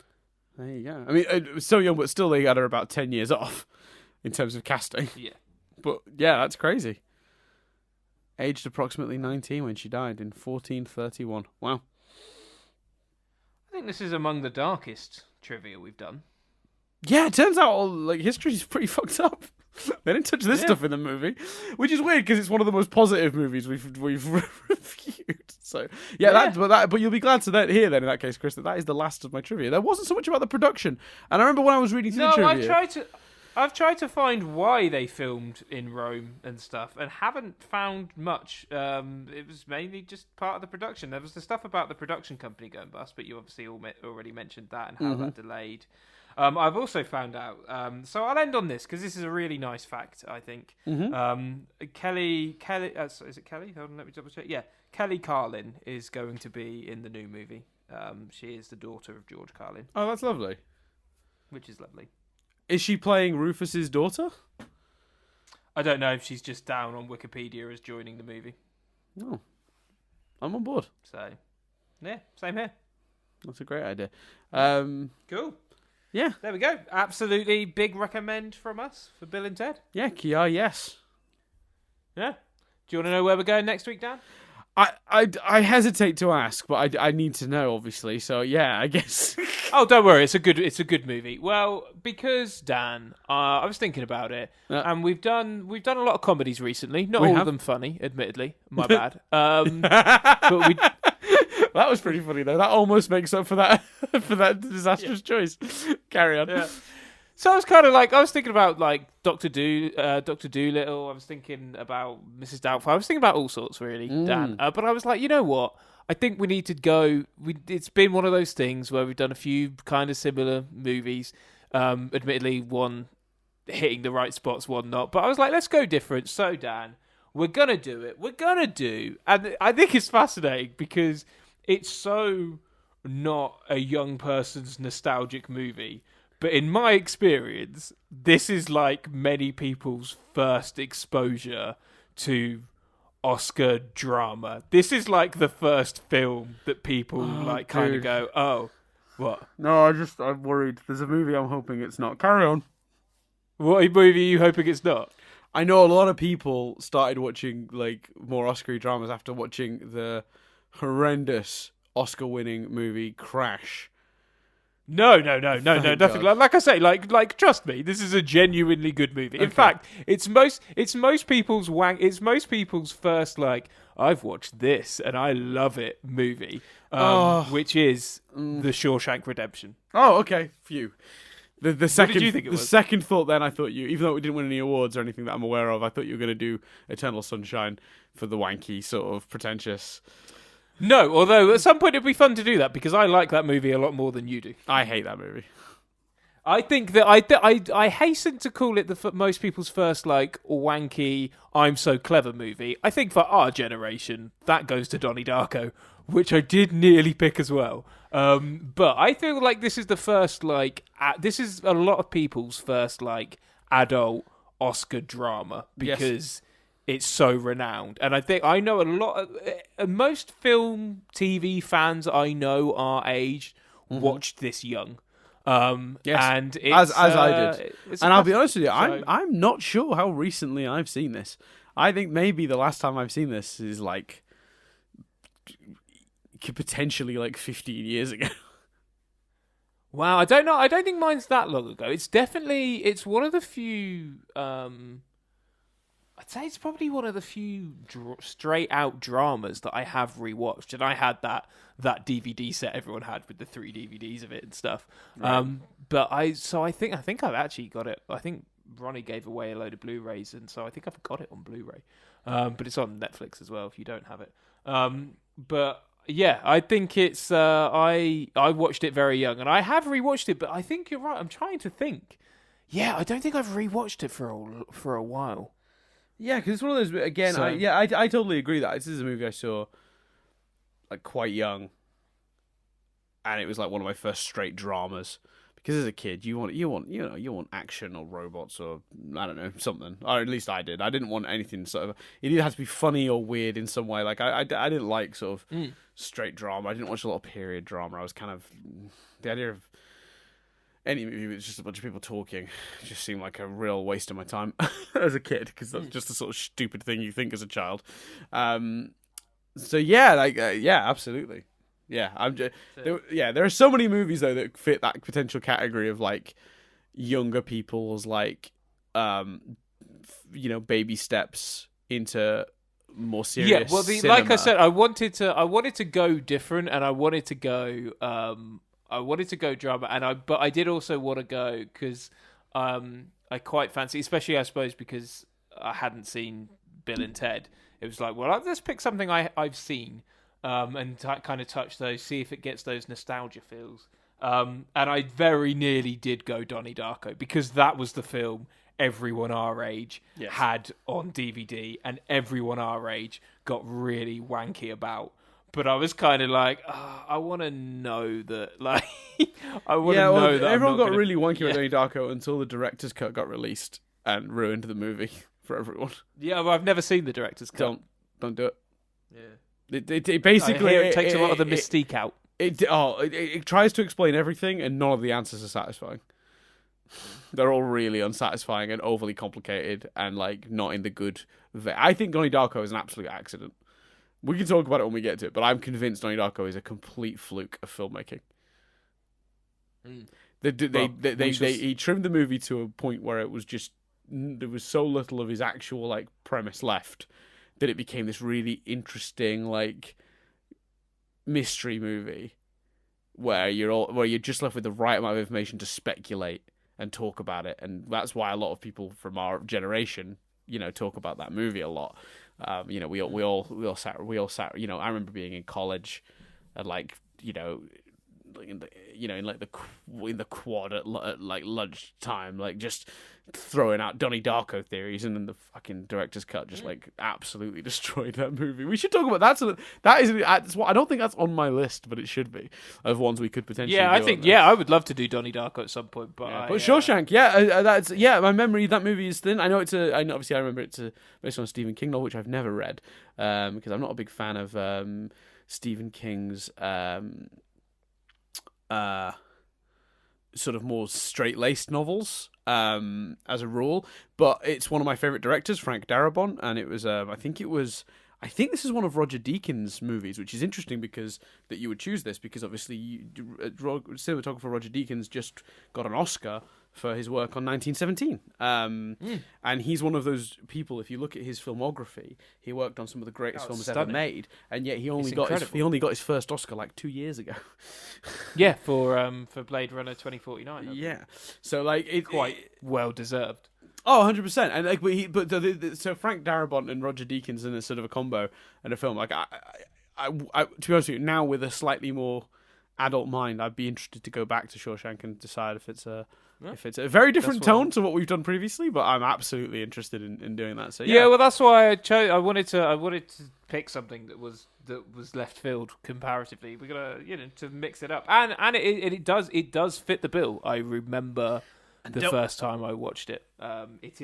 Speaker 1: There you go. I mean, it was so young, but still they had her about 10 years off in terms of casting.
Speaker 2: Yeah.
Speaker 1: But, yeah, that's crazy. Aged approximately 19 when she died in 1431. Wow.
Speaker 2: I think this is among the darkest trivia we've done.
Speaker 1: Yeah, it turns out history's pretty fucked up. They didn't touch this stuff in the movie, which is weird because it's one of the most positive movies we've reviewed. So but you'll be glad to hear then in that case, Chris, that is the last of my trivia. There wasn't so much about the production, and I remember when I was reading through the trivia.
Speaker 2: I've tried to find why they filmed in Rome and stuff, and haven't found much. It was mainly just part of the production. There was the stuff about the production company going bust, but you obviously already mentioned that and how that delayed. I've also found out. So I'll end on this because this is a really nice fact, I think. Kelly, is it Kelly? Hold on, let me double check. Yeah, Kelly Carlin is going to be in the new movie. She is the daughter of George Carlin.
Speaker 1: Oh, that's lovely.
Speaker 2: Which is lovely.
Speaker 1: Is she playing Rufus's daughter?
Speaker 2: I don't know if she's just down on Wikipedia as joining the movie.
Speaker 1: Oh, I'm on board.
Speaker 2: So, yeah, same here.
Speaker 1: That's a great idea.
Speaker 2: Cool.
Speaker 1: Yeah.
Speaker 2: There we go. Absolutely big recommend from us for Bill and Ted.
Speaker 1: Yeah, Kia, yes.
Speaker 2: Yeah. Do you want to know where we're going next week, Dan?
Speaker 1: I hesitate to ask, but I need to know, obviously. So yeah, I guess.
Speaker 2: Oh, don't worry. It's a good movie. Well, because Dan, I was thinking about it, and we've done a lot of comedies recently. Not all of them funny, admittedly. My bad. But we.
Speaker 1: That was pretty funny though. That almost makes up for that disastrous choice. Carry on. Yeah.
Speaker 2: So I was thinking about like Doctor Dolittle. I was thinking about Mrs. Doubtfire. I was thinking about all sorts really, Dan. But I was like, you know what? I think we need to go. It's been one of those things where we've done a few kind of similar movies. Admittedly, one hitting the right spots, one not. But I was like, let's go different. So Dan, we're gonna do it. And I think it's fascinating because it's so not a young person's nostalgic movie. But in my experience, this is like many people's first exposure to Oscar drama. This is like the first film that people kind of go, oh, what?
Speaker 1: No, I'm worried. There's a movie I'm hoping it's not. Carry on.
Speaker 2: What movie are you hoping it's not?
Speaker 1: I know a lot of people started watching like more Oscar dramas after watching the horrendous Oscar-winning movie Crash.
Speaker 2: No, nothing. Like I say, like trust me, this is a genuinely good movie. In fact, it's most people's first like, I've watched this and I love it movie, which is The Shawshank Redemption.
Speaker 1: Oh, okay. Phew. The second,
Speaker 2: what did you think it was?
Speaker 1: The second thought then, I thought even though it didn't win any awards or anything that I'm aware of, I thought you were going to do Eternal Sunshine for the wanky, sort of pretentious.
Speaker 2: No, although at some point it'd be fun to do that because I like that movie a lot more than you do.
Speaker 1: I hate that movie.
Speaker 2: I think that I hasten to call it most people's first like wanky I'm so clever movie. I think for our generation that goes to Donnie Darko, which I did nearly pick as well. But I feel like this is the first like this is a lot of people's first like adult Oscar drama because it's so renowned. And I think I know a lot of most film TV fans I know our age watched this young. And it's,
Speaker 1: as I did. And I'll be honest with you, I'm not sure how recently I've seen this. I think maybe the last time I've seen this is like potentially like 15 years ago.
Speaker 2: Wow, I don't know. I don't think mine's that long ago. It's one of the few. I'd say it's probably one of the few straight out dramas that I have rewatched, and I had that DVD set everyone had with the 3 DVDs of it and stuff. Right. But I think I've actually got it. I think Ronnie gave away a load of Blu-rays, and so I think I've got it on Blu-ray. But it's on Netflix as well if you don't have it. But yeah, I think it's I watched it very young, and I have rewatched it. But I think you're right. I'm trying to think. Yeah, I don't think I've rewatched it for a while.
Speaker 1: Yeah, because it's one of those. Again, so, I totally agree that this is a movie I saw like quite young, and it was like one of my first straight dramas. Because as a kid, you want action or robots or I don't know something, or at least I did. I didn't want anything sort of. It either had to be funny or weird in some way. Like I didn't like sort of straight drama. I didn't watch a lot of period drama. I was kind of the idea of any movie with just a bunch of people talking just seemed like a real waste of my time as a kid, because that's just the sort of stupid thing you think as a child. So yeah, absolutely. Yeah, there are so many movies though that fit that potential category of like younger people's like baby steps into more serious. Yeah, well, cinema.
Speaker 2: Like I said, I wanted to go different, and I wanted to go drama, but I did also want to go because I quite fancy, especially I suppose because I hadn't seen Bill and Ted. It was like, well, let's pick something I've seen. And kind of touch those, see if it gets those nostalgia feels. And I very nearly did go Donnie Darko, because that was the film everyone our age had on DVD, and everyone our age got really wanky about. But I was kind of like, I want to know that, like, I want to know that
Speaker 1: everyone got really wanky about Donnie Darko until the director's cut got released and ruined the movie for everyone.
Speaker 2: Yeah, well, I've never seen the director's cut.
Speaker 1: Don't do it.
Speaker 2: Yeah.
Speaker 1: It basically
Speaker 2: it takes a lot of the mystique out.
Speaker 1: It tries to explain everything, and none of the answers are satisfying. They're all really unsatisfying and overly complicated, and like not in the good. I think Donnie Darko is an absolute accident. We can talk about it when we get to it, but I'm convinced Donnie Darko is a complete fluke of filmmaking. He trimmed the movie to a point where it was just there was so little of his actual like premise left that it became this really interesting like mystery movie where you're just left with the right amount of information to speculate and talk about it, and that's why a lot of people from our generation, talk about that movie a lot. We all sat. I remember being in college and in the quad at like lunchtime, like just throwing out Donnie Darko theories, and then the fucking director's cut just like absolutely destroyed that movie. We should talk about that's what I don't think that's on my list, but it should be of ones we could potentially.
Speaker 2: Yeah, I think I would love to do Donnie Darko at some point, but
Speaker 1: Shawshank, my memory of that movie is thin. I know obviously I remember it's based on a Stephen King novel, which I've never read because I'm not a big fan of Stephen King's sort of more straight-laced novels as a rule, but it's one of my favorite directors, Frank Darabont, and it was I think this is one of Roger Deakins' movies, which is interesting because that you would choose this because obviously cinematographer Roger Deakins just got an Oscar for his work on 1917, and he's one of those people. If you look at his filmography, he worked on some of the greatest films ever made, and yet he only got his first Oscar like 2 years ago.
Speaker 2: Yeah, for Blade Runner 2049.
Speaker 1: Yeah, so like it
Speaker 2: quite well deserved.
Speaker 1: Oh, 100%. And so Frank Darabont and Roger Deakins in a sort of a combo in a film. Like I to be honest with you, now with a slightly more adult mind, I'd be interested to go back to Shawshank and decide if it's a very different tone to what we've done previously. But I'm absolutely interested in doing that. So yeah,
Speaker 2: well, that's why I chose. I wanted to pick something that was left field comparatively. We're gonna to mix it up, and it does fit the bill. I remember the first time I watched it. It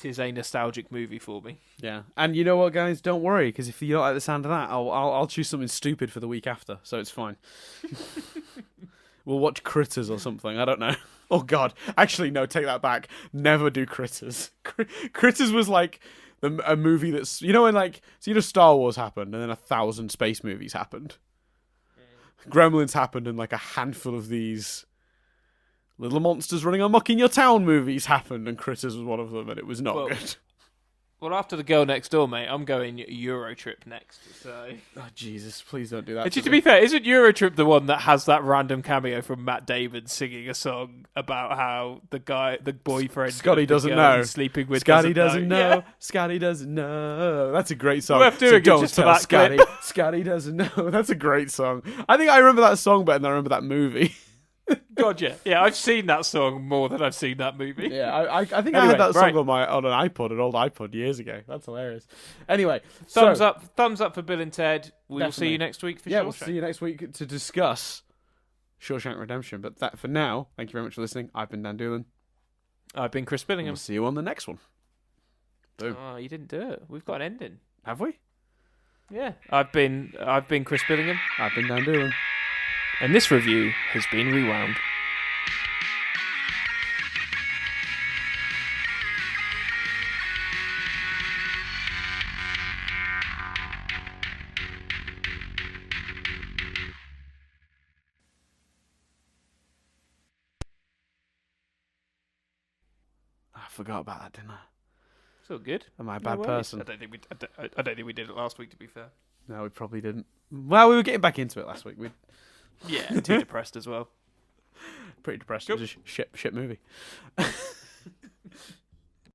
Speaker 2: is a nostalgic movie for me.
Speaker 1: Yeah, and you know what, guys? Don't worry, because if you don't like the sound of that, I'll choose something stupid for the week after, so it's fine. We'll watch Critters or something. I don't know. Oh God, actually no, take that back. Never do Critters. Critters was like a movie that's when Star Wars happened and then 1,000 space movies happened. Gremlins happened and like a handful of these little monsters running amok in your town movies happened, and Critters was one of them, and it was not good.
Speaker 2: Well, after The Girl Next Door, mate, I'm going Eurotrip next. So,
Speaker 1: oh Jesus, please don't do that.
Speaker 2: To be fair, isn't Eurotrip the one that has that random cameo from Matt Damon singing a song about how the boyfriend,
Speaker 1: Scotty doesn't know,
Speaker 2: sleeping with
Speaker 1: Scotty doesn't know. Yeah. Scotty doesn't know. That's a great song.
Speaker 2: Worth doing
Speaker 1: don't
Speaker 2: just
Speaker 1: tell
Speaker 2: for that
Speaker 1: Scotty.
Speaker 2: clip.
Speaker 1: Scotty doesn't know. That's a great song. I think I remember that song better than I remember that movie.
Speaker 2: God, yeah, I've seen that song more than I've seen that movie.
Speaker 1: Yeah, I think I had that song on an iPod, an old iPod years ago. That's hilarious. Anyway,
Speaker 2: thumbs up for Bill and Ted. We'll see you next week for Shawshank.
Speaker 1: We'll see you next week to discuss Shawshank Redemption. But that for now, thank you very much for listening. I've been Dan Doolan.
Speaker 2: I've been Chris Billingham.
Speaker 1: We'll see you on the next one. Boom.
Speaker 2: Oh, you didn't do it. We've got an ending.
Speaker 1: Have we?
Speaker 2: Yeah. I've been Chris Billingham.
Speaker 1: I've been Dan Doolan.
Speaker 2: And this review has been rewound.
Speaker 1: I forgot about that, didn't I?
Speaker 2: It's all good.
Speaker 1: Am I a bad person?
Speaker 2: I don't think we did it last week, to be fair.
Speaker 1: No, we probably didn't. Well, we were getting back into it last week.
Speaker 2: Too depressed as well.
Speaker 1: Pretty depressed. Cool. It was a shit movie.